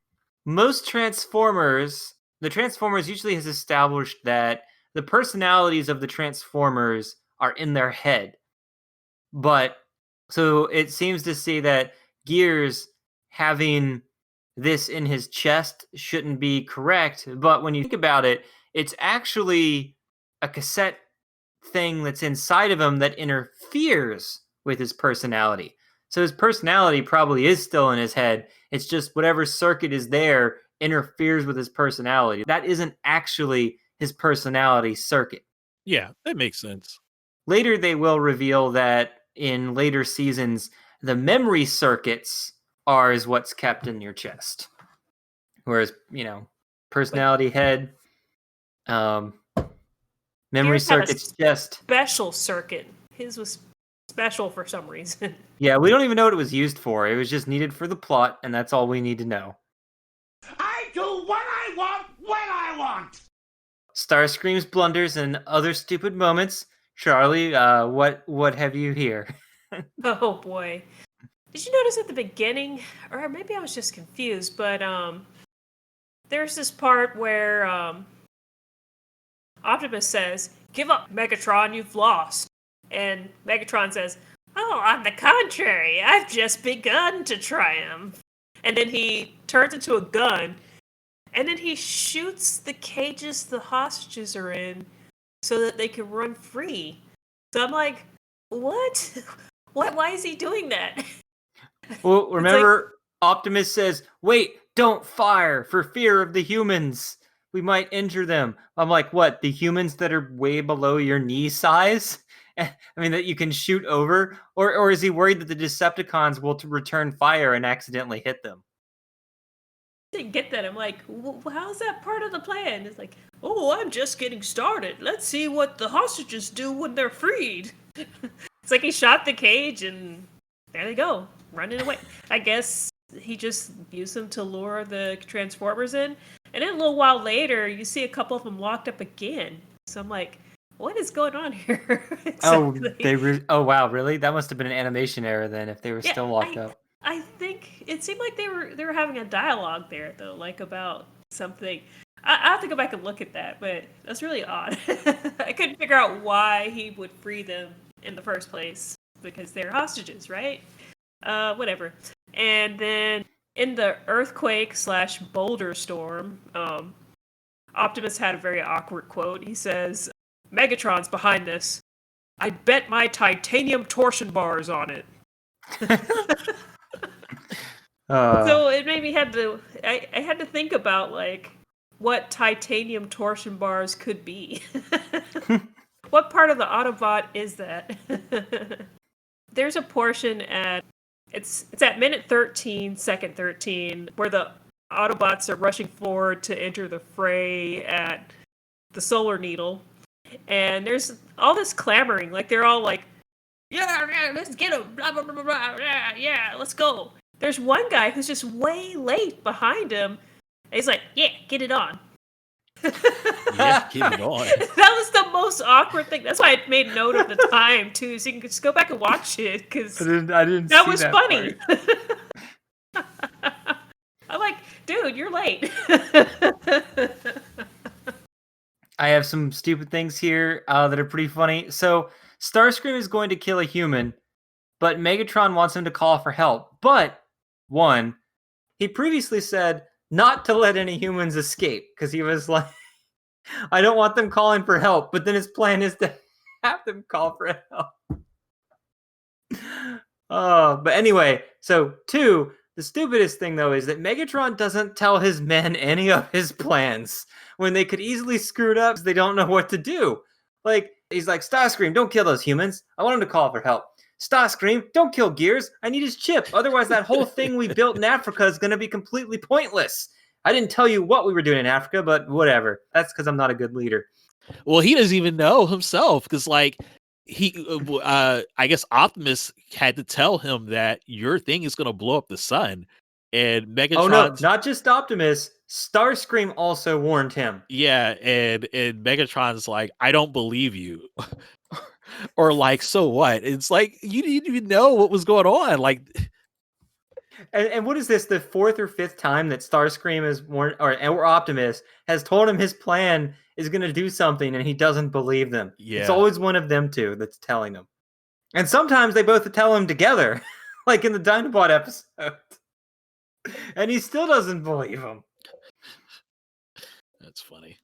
the Transformers usually has established that the personalities of the Transformers are in their head. But so it seems to say that Gears having this in his chest shouldn't be correct. But when you think about it, it's actually a cassette thing that's inside of him that interferes with his personality. So his personality probably is still in his head. It's just whatever circuit is there interferes with his personality. That isn't actually his personality circuit. Yeah, that makes sense. Later, they will reveal that in later seasons, the memory circuits is what's kept in your chest. Whereas, personality head, Memory Gears had a circuits just. special circuit. His was special for some reason. Yeah, we don't even know what it was used for. It was just needed for the plot, and that's all we need to know. I do what I want when I want. Starscream's blunders and other stupid moments. Charlie, what have you here? Oh boy. Did you notice at the beginning, or maybe I was just confused, but there's this part where Optimus says, "Give up, Megatron, you've lost." And Megatron says, "Oh, on the contrary, I've just begun to triumph." And then he turns into a gun, and then he shoots the cages the hostages are in so that they can run free. So I'm like, what? Why is he doing that? Well, remember, Optimus says, "Wait, don't fire for fear of the humans. We might injure them." I'm like, what? The humans that are way below your knee size? I mean, that you can shoot over? Or is he worried that the Decepticons will return fire and accidentally hit them? I didn't get that. I'm like, how's that part of the plan? It's like, oh, I'm just getting started. Let's see what the hostages do when they're freed. It's like he shot the cage and there they go, running away. I guess he just used them to lure the Transformers in. And then a little while later, you see a couple of them locked up again. So I'm like, what is going on here? Oh wow, really? That must have been an animation error then, if they were still locked up. I think it seemed like they were having a dialogue there though, like about something. I have to go back and look at that, but that's really odd. I couldn't figure out why he would free them in the first place because they're hostages, right? Whatever. And then in the earthquake/boulder storm, Optimus had a very awkward quote. He says, "Megatron's behind this. I bet my titanium torsion bars on it." So it made me I had to think about like what titanium torsion bars could be. What part of the Autobot is that? There's a portion it's at minute 13, second 13, where the Autobots are rushing forward to enter the fray at the Solar Needle. And there's all this clamoring, like they're all like, yeah, let's get him, blah, blah, blah, blah, blah, yeah, let's go. There's one guy who's just way late behind him, and he's like, yeah, get it on. Yeah, get it on. That was the most awkward thing. That's why I made note of the time, too, so you can just go back and watch it, because I didn't that see was that funny. part. I'm like, dude, you're late. I have some stupid things here that are pretty funny. So Starscream is going to kill a human, but Megatron wants him to call for help. But, one, he previously said not to let any humans escape, because he was like, I don't want them calling for help, but then his plan is to have them call for help. But anyway, so two, the stupidest thing though is that Megatron doesn't tell his men any of his plans when they could easily screw it up because they don't know what to do. Like, he's like, Starscream, don't kill those humans. I want him to call for help. Starscream, don't kill Gears. I need his chip. Otherwise, that whole thing we built in Africa is going to be completely pointless. I didn't tell you what we were doing in Africa, but whatever. That's because I'm not a good leader. Well, he doesn't even know himself because, like, I guess Optimus had to tell him that your thing is going to blow up the sun, and Megatron. Oh no, not just Optimus. Starscream also warned him. Yeah, and Megatron's like, I don't believe you. Or like, so what? It's like you didn't even know what was going on. Like, and what is this? The fourth or fifth time that Starscream is warned, or Optimus has told him his plan is going to do something, and he doesn't believe them. Yeah. It's always one of them two that's telling him, and sometimes they both tell him together, like in the Dinobot episode, and he still doesn't believe him. That's funny.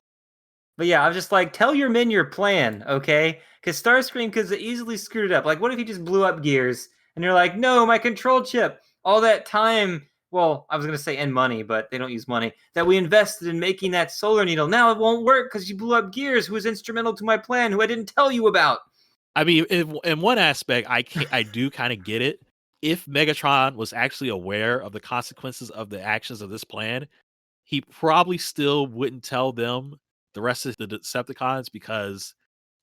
But yeah, I'm just like, tell your men your plan, okay? Because Starscream could easily screwed it up. Like, what if he just blew up Gears? And you're like, no, my control chip. All that time, well, I was going to say and money, but they don't use money, that we invested in making that Solar Needle. Now it won't work because you blew up Gears, who was instrumental to my plan, who I didn't tell you about. I mean, in one aspect, I do kind of get it. If Megatron was actually aware of the consequences of the actions of this plan, he probably still wouldn't tell them, the rest of the Decepticons, because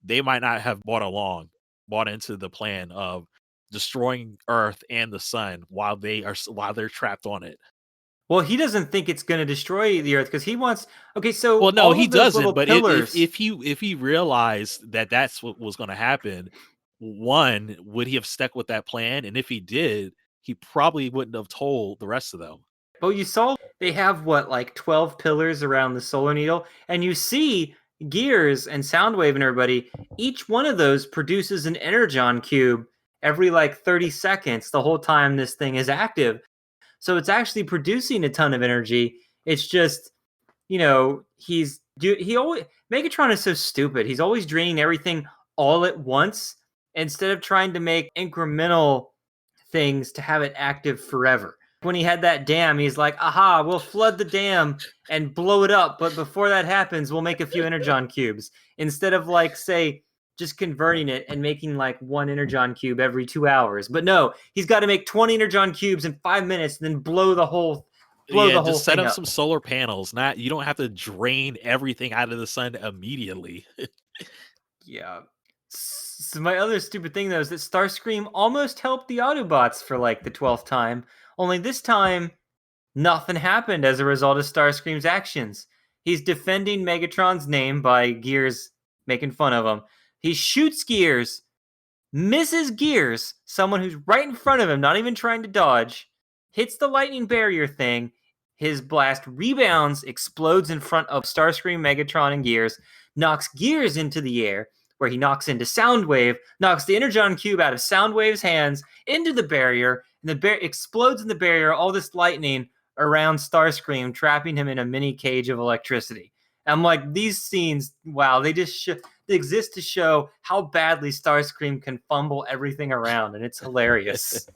they might not have bought into the plan of destroying Earth and the sun while they're trapped on it. Well, he doesn't think it's going to destroy the Earth because he wants. Okay, so Well, no, all he of those doesn't. little But pillars. if he realized that that's what was going to happen, one, would he have stuck with that plan? And if he did, he probably wouldn't have told the rest of them. But you saw they have what, like 12 pillars around the solar needle, and you see Gears and Soundwave and everybody. Each one of those produces an energon cube every like 30 seconds the whole time this thing is active. So it's actually producing a ton of energy. It's just, he always Megatron is so stupid. He's always draining everything all at once instead of trying to make incremental things to have it active forever. When he had that dam, he's like, aha, we'll flood the dam and blow it up. But before that happens, we'll make a few energon cubes. Instead of like, say, just converting it and making like one energon cube every 2 hours. But no, he's got to make 20 energon cubes in 5 minutes and then blow the whole just set thing up some solar panels. You don't have to drain everything out of the sun immediately. Yeah. So my other stupid thing though is that Starscream almost helped the Autobots for like the 12th time. Only this time, nothing happened as a result of Starscream's actions. He's defending Megatron's name by Gears making fun of him. He shoots Gears, misses Gears, someone who's right in front of him, not even trying to dodge, hits the lightning barrier thing. His blast rebounds, explodes in front of Starscream, Megatron, and Gears, knocks Gears into the air, where he knocks into Soundwave, knocks the Energon Cube out of Soundwave's hands into the barrier, and the explodes in the barrier, all this lightning around Starscream, trapping him in a mini cage of electricity. I'm like, these scenes, wow, they just they exist to show how badly Starscream can fumble everything around, and it's hilarious.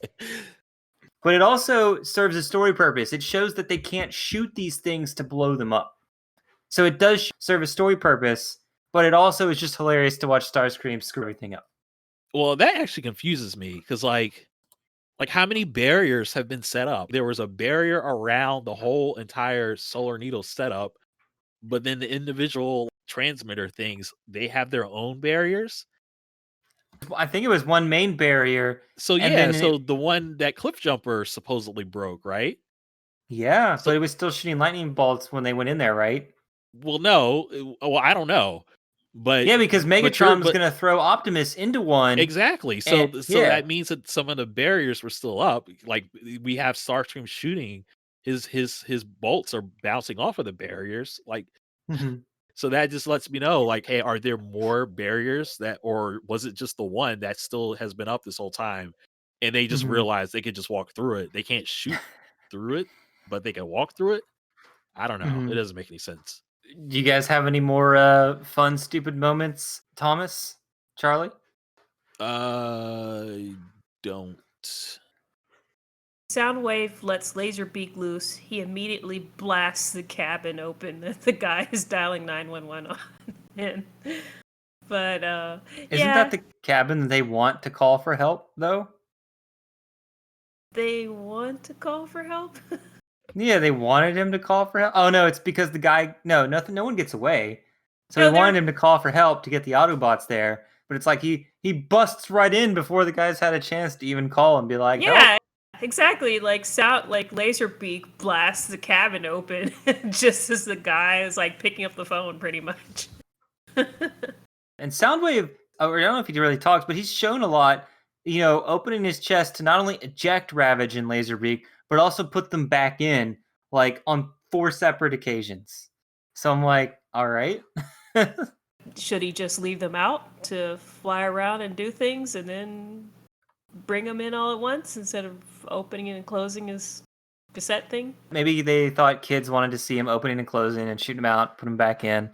But it also serves a story purpose. It shows that they can't shoot these things to blow them up. So it does serve a story purpose, but it also is just hilarious to watch Starscream screw everything up. Well, that actually confuses me because, like how many barriers have been set up? There was a barrier around the whole entire Solar Needle setup, but then the individual transmitter things, they have their own barriers. I think it was one main barrier. So yeah, the one that Cliffjumper supposedly broke, right? Yeah, but it was still shooting lightning bolts when they went in there, right? Well, no. Well, I don't know. But yeah, because Megatron was going to throw Optimus into one. Exactly. So that means that some of the barriers were still up. Like we have Starscream shooting, his bolts are bouncing off of the barriers. Like, so that just lets me know, like, hey, are there more barriers or was it just the one that still has been up this whole time? And they just realized they could just walk through it. They can't shoot through it, but they can walk through it. I don't know. It doesn't make any sense. Do you guys have any more fun, stupid moments, Thomas, Charlie? Don't. Soundwave lets Laserbeak loose. He immediately blasts the cabin open that the guy is dialing 911 on. But isn't that the cabin they want to call for help, though? They want to call for help? Yeah, they wanted him to call for help. Oh no, it's because the guy. No one gets away. So they wanted him to call for help to get the Autobots there. But it's like he busts right in before the guys had a chance to even call and be like, yeah, help. Exactly. Like Laserbeak blasts the cabin open just as the guy is like picking up the phone, pretty much. And Soundwave, I don't know if he really talks, but he's shown a lot. Opening his chest to not only eject Ravage and Laserbeak, but also put them back in, like, on 4 separate occasions. So I'm like, all right. Should he just leave them out to fly around and do things and then bring them in all at once instead of opening and closing his cassette thing? Maybe they thought kids wanted to see him opening and closing and shoot him out, put him back in.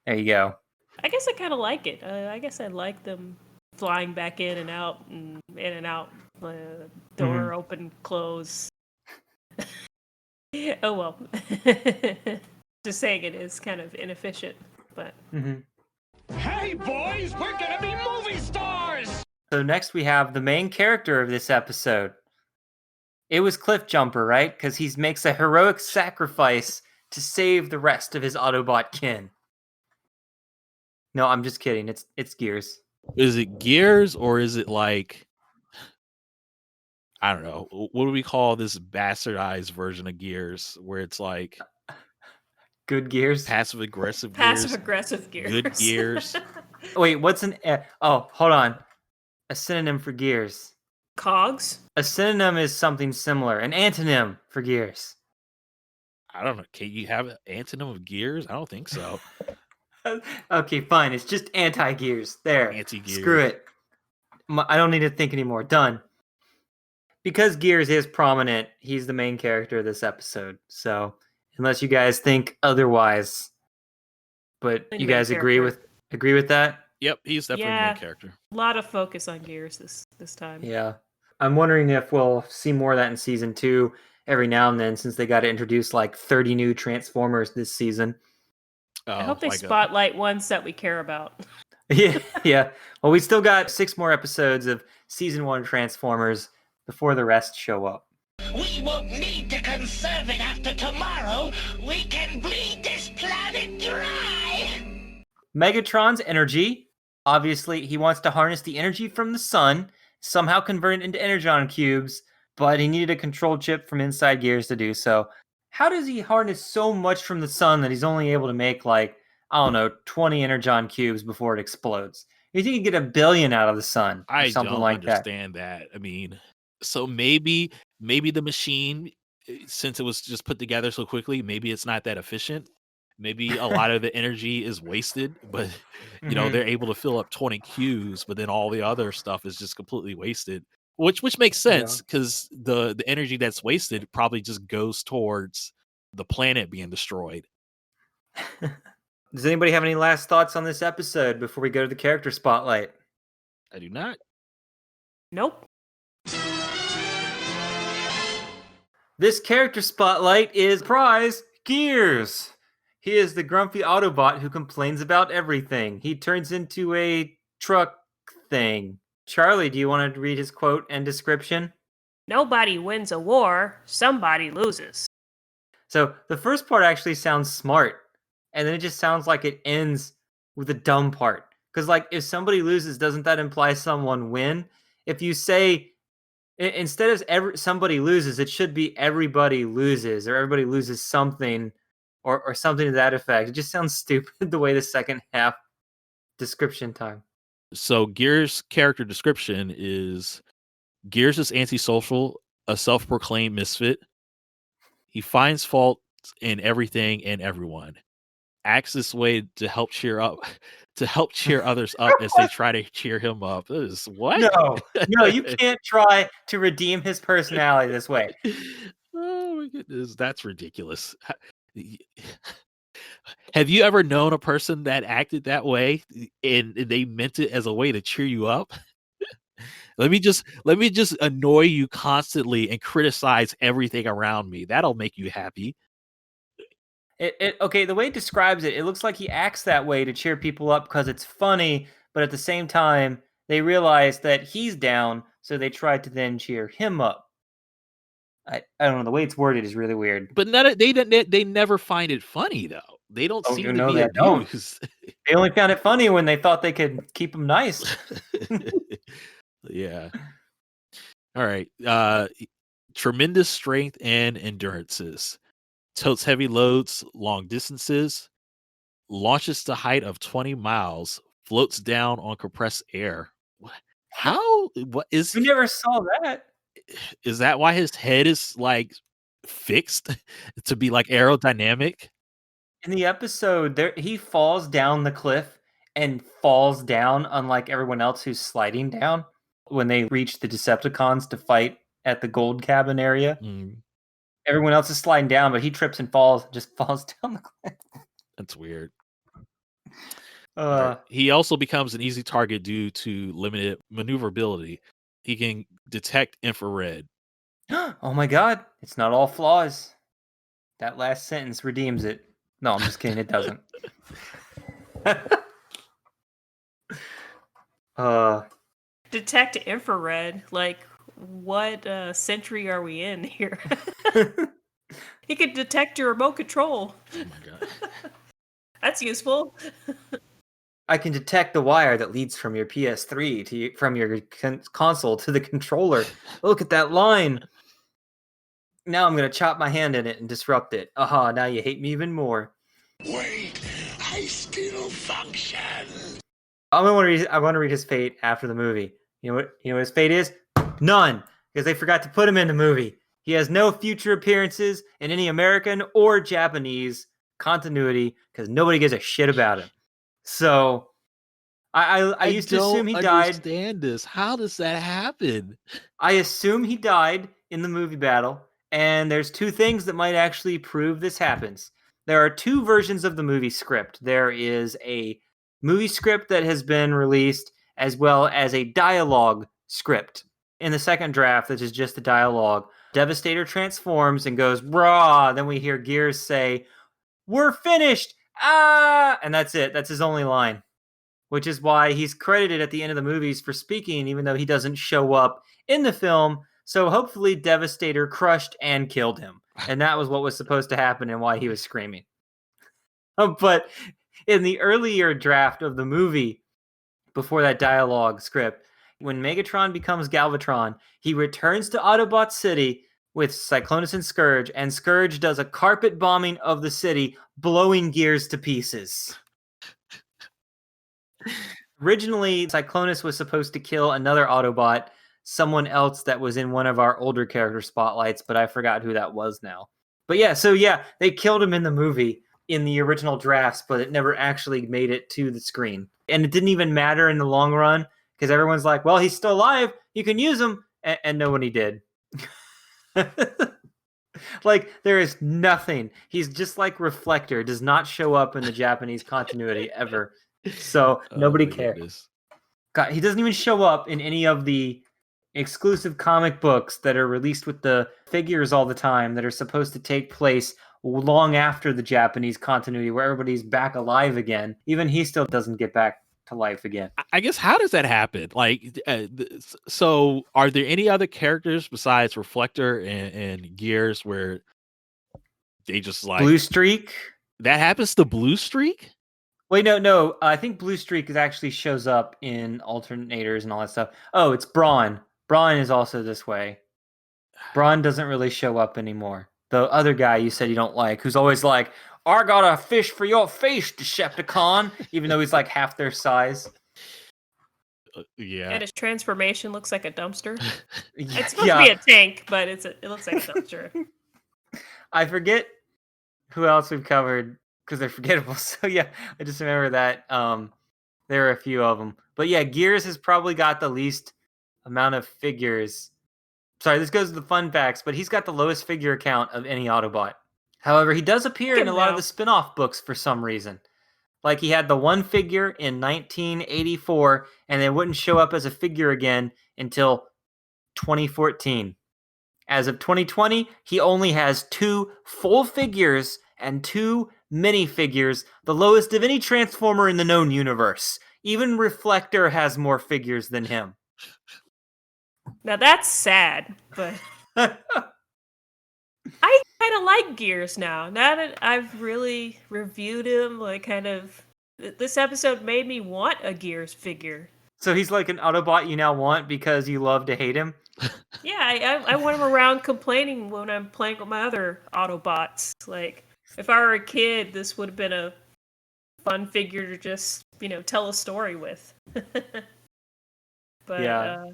There you go. I guess I kind of like it. I guess I like them flying back in and out, door open, close. Oh well. Just saying it is kind of inefficient, but. Hey boys, we're gonna be movie stars! So next we have the main character of this episode. It was Cliffjumper, right? Because he makes a heroic sacrifice to save the rest of his Autobot kin. No, I'm just kidding. It's Gears. Is it Gears or is it like, I don't know, what do we call this bastardized version of Gears where it's like Good Gears. passive aggressive Passive Gears, aggressive gears. good Gears? Wait, what's an? Oh, hold on. A synonym for Gears. Cogs. A synonym is something similar. An antonym for Gears. I don't know. Can you have an antonym of Gears? I don't think so. Okay, fine. It's just anti-Gears. There. Anti-Gears. Screw it. I don't need to think anymore. Done. Because Gears is prominent, he's the main character of this episode. So, unless you guys think otherwise, but The you main guys agree character. with that? Yep, he's definitely the Yeah. main character. A lot of focus on gears this time. Yeah. I'm wondering if we'll see more of that in season 2 every now and then, since they got to introduce like 30 new Transformers this season. I hope they like spotlight ones that we care about. Yeah. Well, we still got 6 more episodes of season 1 Transformers before the rest show up. We won't need to conserve it after tomorrow. We can bleed this planet dry. Megatron's energy. Obviously, he wants to harness the energy from the sun, somehow convert it into energon cubes, but he needed a control chip from inside Gears to do so. How does he harness so much from the sun that he's only able to make, like, I don't know, 20 energon cubes before it explodes? You think you get 1 billion out of the sun or I something don't like that? understand that. I mean, so maybe the machine, since it was just put together so quickly, maybe it's not that efficient. Maybe a lot of the energy is wasted, but Mhm. they're able to fill up 20 queues, but then all the other stuff is just completely wasted. Which makes Yeah. sense because the energy that's wasted probably just goes towards the planet being destroyed. Does anybody have any last thoughts on this episode before we go to the character spotlight? I do not. Nope. This character spotlight is Prize Gears. He is the grumpy Autobot who complains about everything. He turns into a truck thing. Charlie, do you want to read his quote and description? Nobody wins a war, somebody loses. So the first part actually sounds smart, and then it just sounds like it ends with a dumb part. Because, like, if somebody loses, doesn't that imply someone win? If you say instead of somebody loses, it should be everybody loses, or everybody loses something, or something to that effect. It just sounds stupid the way the second half description time. So Gears' character description is Gears is antisocial, a self-proclaimed misfit. He finds fault in everything and everyone. Acts this way to help cheer others up as they try to cheer him up. This is what? No, you can't try to redeem his personality this way. Oh my goodness, that's ridiculous. Have you ever known a person that acted that way and they meant it as a way to cheer you up? Let me just annoy you constantly and criticize everything around me. That'll make you happy. Okay, the way it describes it, it looks like he acts that way to cheer people up because it's funny, but at the same time, they realize that he's down, so they try to then cheer him up. I don't know, the way it's worded is really weird. But they never find it funny though. They don't Oh, seem you to know be they don't. amused. They only found it funny when they thought they could keep him nice. Yeah. All right. Tremendous strength and endurances. Totes heavy loads long distances. Launches to height of 20 miles. Floats down on compressed air. How? What is? We never saw that. Is that why his head is like fixed to be like aerodynamic? In the episode, he falls down the cliff and falls down, unlike everyone else who's sliding down when they reach the Decepticons to fight at the gold cabin area. Mm, Everyone else is sliding down, but he trips and falls, just falls down the cliff. that's weird. Uh, He also becomes an easy target due to limited maneuverability. He can detect infrared. oh my god, it's not all flaws. That last sentence redeems it. No, I'm just kidding, it doesn't. Detect infrared. Like, what century are we in here? He could detect your remote control. Oh my god. That's useful. I can detect the wire that leads from your PS3 from your console to the controller. Look at that line. Now I'm going to chop my hand in it and disrupt it. Aha, now you hate me even more. Wait, I still function. I want to read his fate after the movie. You know what his fate is? None, because they forgot to put him in the movie. He has no future appearances in any American or Japanese continuity because nobody gives a shit about him. So I used to assume he died. I don't understand this. How does that happen? I assume he died in the movie battle, and there's two things that might actually prove this happens. There are two versions of the movie script. There is a movie script that has been released, as well as a dialogue script. In the second draft, which is just the dialogue, Devastator transforms and goes, "Brah!" Then we hear Gears say, "We're finished!" Ah! And that's it. That's his only line. Which is why he's credited at the end of the movies for speaking, even though he doesn't show up in the film. So hopefully Devastator crushed and killed him. And that was what was supposed to happen and why he was screaming. But in the earlier draft of the movie, before that dialogue script, when Megatron becomes Galvatron, he returns to Autobot City with Cyclonus and Scourge does a carpet bombing of the city, blowing Gears to pieces. Originally, Cyclonus was supposed to kill another Autobot, someone else that was in one of our older character spotlights, but I forgot who that was now. But yeah, they killed him in the movie in the original drafts, but it never actually made it to the screen. And it didn't even matter in the long run, because everyone's like, well, he's still alive, you can use him, and nobody did. Like, there is nothing. He's just like Reflector, does not show up in the Japanese continuity ever. So nobody cares. God, he doesn't even show up in any of the exclusive comic books that are released with the figures all the time that are supposed to take place long after the Japanese continuity where everybody's back alive again. Even he still doesn't get back to life again. I guess, how does that happen? Like, so are there any other characters besides Reflector and Gears where they just like Blue Streak? That happens to Blue Streak? Wait, no. I think Blue Streak actually shows up in alternators and all that stuff. Oh, it's Brawn. Brawn is also this way. Brawn doesn't really show up anymore. The other guy you said you don't like, who's always like, I got a fish for your face, Decepticon, even though he's like half their size. Yeah. And his transformation looks like a dumpster. It's supposed to be a tank, but it looks like a dumpster. I forget who else we've covered because they're forgettable. So yeah, I just remember that there are a few of them. But yeah, Gears has probably got the least amount of figures. Sorry, this goes to the fun facts, but he's got the lowest figure count of any Autobot. However, he does appear in a lot of the spin-off books for some reason. Like he had the one figure in 1984, and it wouldn't show up as a figure again until 2014. As of 2020, he only has 2 full figures and 2 minifigures, the lowest of any Transformer in the known universe. Even Reflector has more figures than him. Now that's sad, but I kind of like Gears now. Now that I've really reviewed him, like this episode made me want a Gears figure. So he's like an Autobot you now want because you love to hate him? Yeah, I want him around complaining when I'm playing with my other Autobots. Like, if I were a kid, this would have been a fun figure to just, tell a story with. But yeah.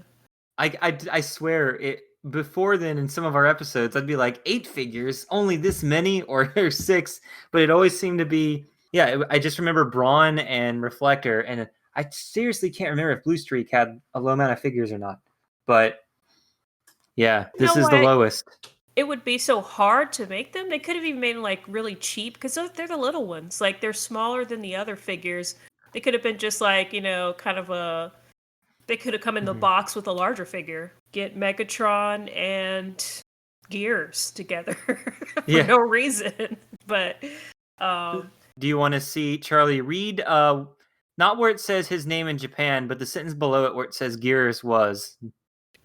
I swear, before then in some of our episodes, I'd be like 8 figures, only this many, or 6, but it always seemed to be, I just remember Brawn and Reflector, and I seriously can't remember if Blue Streak had a low amount of figures or not, but yeah, this is the lowest. It would be so hard to make them. They could have even made them like really cheap, because they're the little ones. Like, they're smaller than the other figures. They could have been just like, kind of they could have come in the box with a larger figure. Get Megatron and Gears together for no reason. But do you want to see Charlie read not where it says his name in Japan, but the sentence below it where it says Gears was?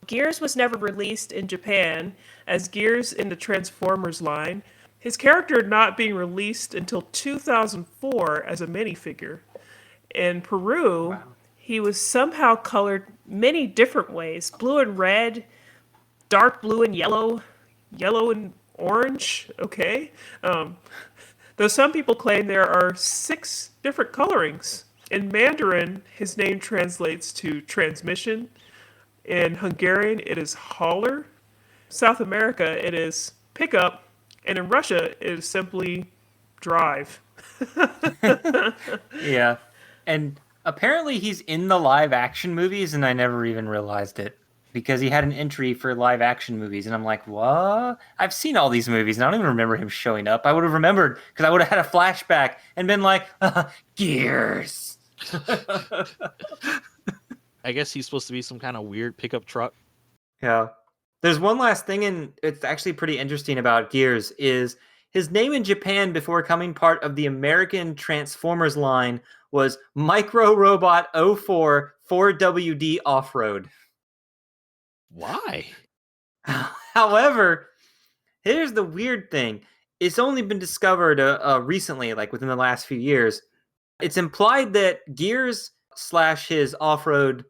Gears was never released in Japan as Gears in the Transformers line, his character not being released until 2004 as a minifigure. In Peru, Wow. he was somehow colored many different ways: blue and red, dark blue and yellow, yellow and orange. Okay. Though some people claim there are 6 different colorings. In Mandarin, his name translates to transmission. In Hungarian, it is hauler. South America, it is pickup. And in Russia, it is simply drive. Yeah. And apparently he's in the live action movies, and I never even realized it because he had an entry for live action movies. And I'm like, what? I've seen all these movies, and I don't even remember him showing up. I would have remembered because I would have had a flashback and been like, Gears. I guess he's supposed to be some kind of weird pickup truck. Yeah. There's one last thing, and it's actually pretty interesting about Gears, is his name in Japan before coming part of the American Transformers line was Micro Robot 04 4WD Off-Road. Why? However, here's the weird thing. It's only been discovered recently, like within the last few years. It's implied that Gears / his off-road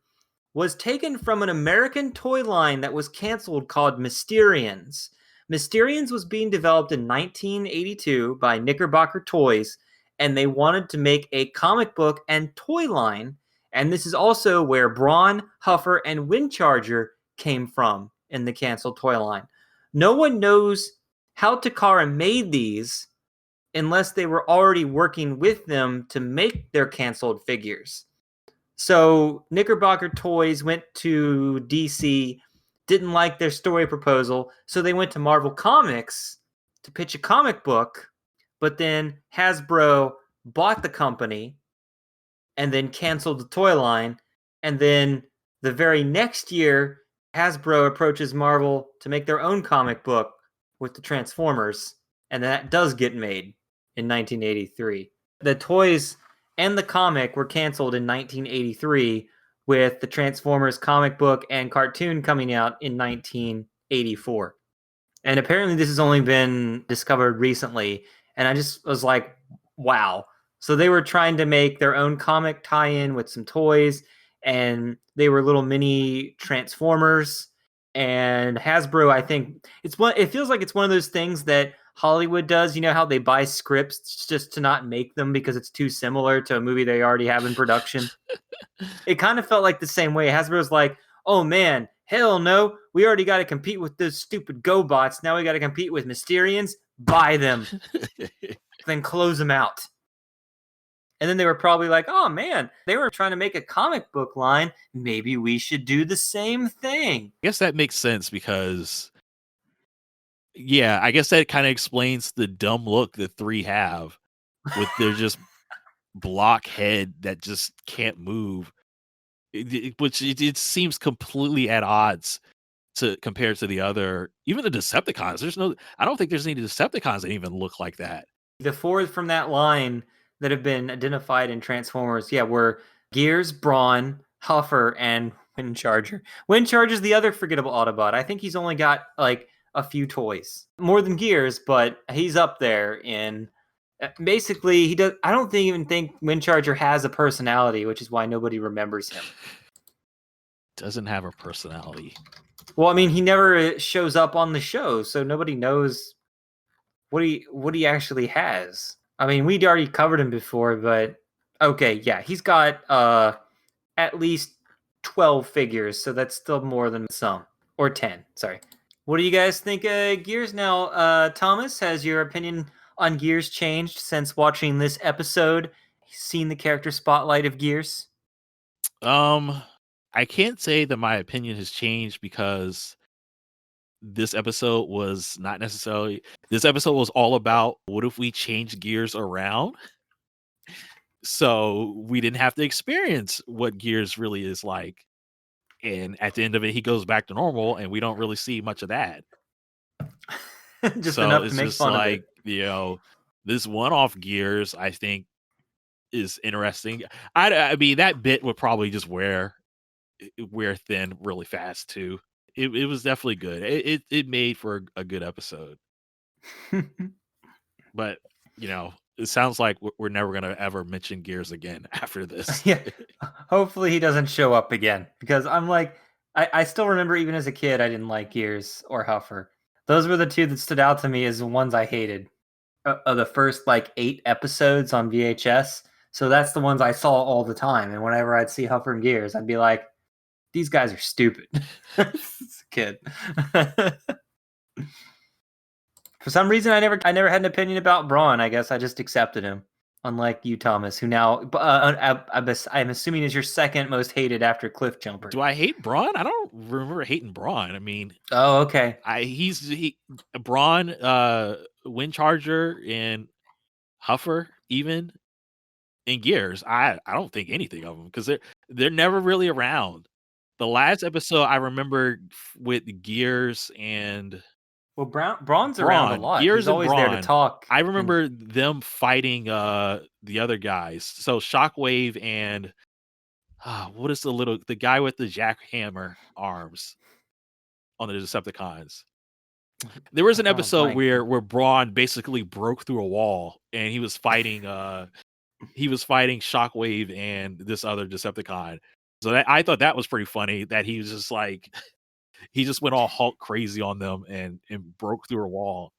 was taken from an American toy line that was canceled called Mysterians. Mysterians was being developed in 1982 by Knickerbocker Toys, and they wanted to make a comic book and toy line, and this is also where Brawn, Huffer, and Windcharger came from in the canceled toy line. No one knows how Takara made these unless they were already working with them to make their canceled figures. So Knickerbocker Toys went to DC, didn't like their story proposal, so they went to Marvel Comics to pitch a comic book, but then Hasbro bought the company and then canceled the toy line, and then the very next year, Hasbro approaches Marvel to make their own comic book with the Transformers, and that does get made in 1983. The toys and the comic were canceled in 1983, with the Transformers comic book and cartoon coming out in 1984. And apparently this has only been discovered recently, and I just was like, wow. So they were trying to make their own comic tie-in with some toys, and they were little mini Transformers. And Hasbro, I think it feels like it's one of those things that Hollywood does. You know how they buy scripts just to not make them because it's too similar to a movie they already have in production? It kind of felt like the same way. Hasbro's like, oh man, hell no, we already got to compete with those stupid GoBots. Now we got to compete with Mysterians. Buy them, then close them out. And then they were probably like, oh man, they were trying to make a comic book line. Maybe we should do the same thing. I guess that makes sense because, yeah, I guess that kind of explains the dumb look that 3 have with their just block head that just can't move, which seems completely at odds to compared to the other, even the Decepticons. I don't think there's any Decepticons that even look like that. The 4 from that line that have been identified in Transformers, were Gears, Brawn, Huffer, and Windcharger. Windcharger's the other forgettable Autobot. I think he's only got like a few toys, more than Gears, but he's up there in. Basically, he does. I don't even think Windcharger has a personality, which is why nobody remembers him. Doesn't have a personality. Well, I mean, he never shows up on the show, so nobody knows what he actually has. I mean, we'd already covered him before, but okay, yeah, he's got at least 12 figures, so that's still more than some. Or 10, sorry. What do you guys think of Gears now? Thomas, has your opinion on Gears changed since watching this episode? Seen the character spotlight of Gears? I can't say that my opinion has changed because this episode was not necessarily. This episode was all about what if we change Gears around, so we didn't have to experience what Gears really is like. And at the end of it, he goes back to normal, and we don't really see much of that. Just So enough it's to make just fun like, of it. This one-off Gears, I think, is interesting. I mean, that bit would probably just wear thin really fast too. It was definitely good. It made for a good episode. But it sounds like we're never gonna ever mention Gears again after this. Yeah. Hopefully he doesn't show up again because I'm like, I still remember even as a kid, I didn't like Gears or Huffer. Those were the two that stood out to me as the ones I hated of the first like 8 episodes on VHS. So that's the ones I saw all the time. And whenever I'd see Huffer and Gears, I'd be like, these guys are stupid. As a kid. For some reason, I never had an opinion about Braun. I guess I just accepted him. Unlike you, Thomas, who now I'm assuming is your second most hated after Cliff Jumper. Do I hate Braun? I don't remember hating Braun. I mean, Oh, okay. Braun, Windcharger, and Huffer, even in Gears. I don't think anything of them because they're never really around. The last episode I remember with Gears and Well, Braun's around a lot. Gears He's and always there to Braun. talk. I remember them fighting the other guys. So Shockwave and what is the guy with the jackhammer arms on the Decepticons? There was an episode where Braun basically broke through a wall and he was fighting Shockwave and this other Decepticon. So I thought that was pretty funny that he was just like he just went all Hulk crazy on them and broke through a wall.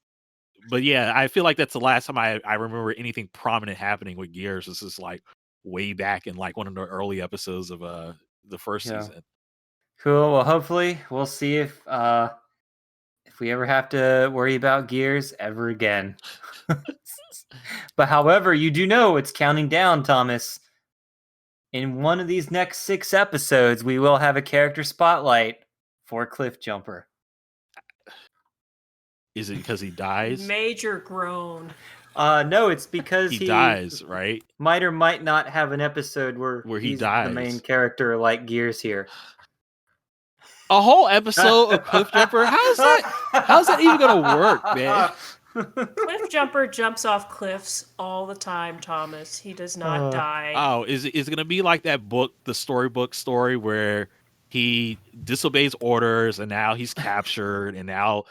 But yeah, I feel like that's the last time I remember anything prominent happening with Gears. This is like way back in like one of the early episodes of the first season. Cool. Well, hopefully we'll see if we ever have to worry about Gears ever again. But however, you do know it's counting down, Thomas. In one of these next 6 episodes, we will have a character spotlight for Cliff Jumper. Is it because he dies? Major groan. No, it's because he dies, right? Might or might not have an episode where he he's dies. the main character like Gears here. A whole episode of Cliff Jumper? How's that even gonna work, man? Cliff Jumper jumps off cliffs all the time, Thomas. He does not die. Oh, is it gonna be like that book, the storybook story where he disobeys orders and now he's captured and now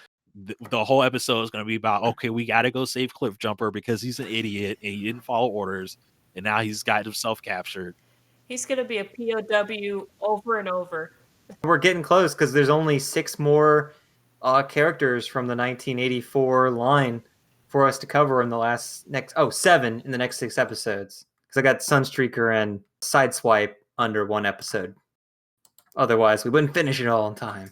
the whole episode is going to be about, okay, we got to go save Cliff Jumper because he's an idiot and he didn't follow orders and now he's got himself captured. He's going to be a POW over and over. We're getting close because there's only 6 more characters from the 1984 line for us to cover in the 7 in the next 6 episodes. Because I got Sunstreaker and Sideswipe under 1 episode. Otherwise, we wouldn't finish it all in time.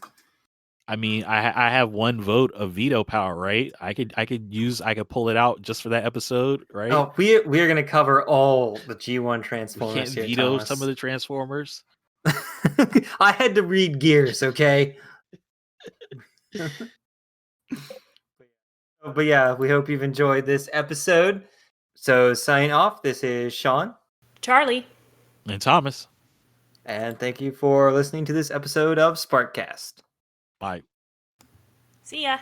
I mean, I have 1 vote of veto power, right? I could pull it out just for that episode, right? Oh, we are going to cover all the G1 Transformers. We can't here, veto Thomas. some of the Transformers. I had to read Gears, okay? But yeah, we hope you've enjoyed this episode. So signing off, this is Sean. Charlie. And Thomas. And thank you for listening to this episode of Sparkcast. Bye. See ya.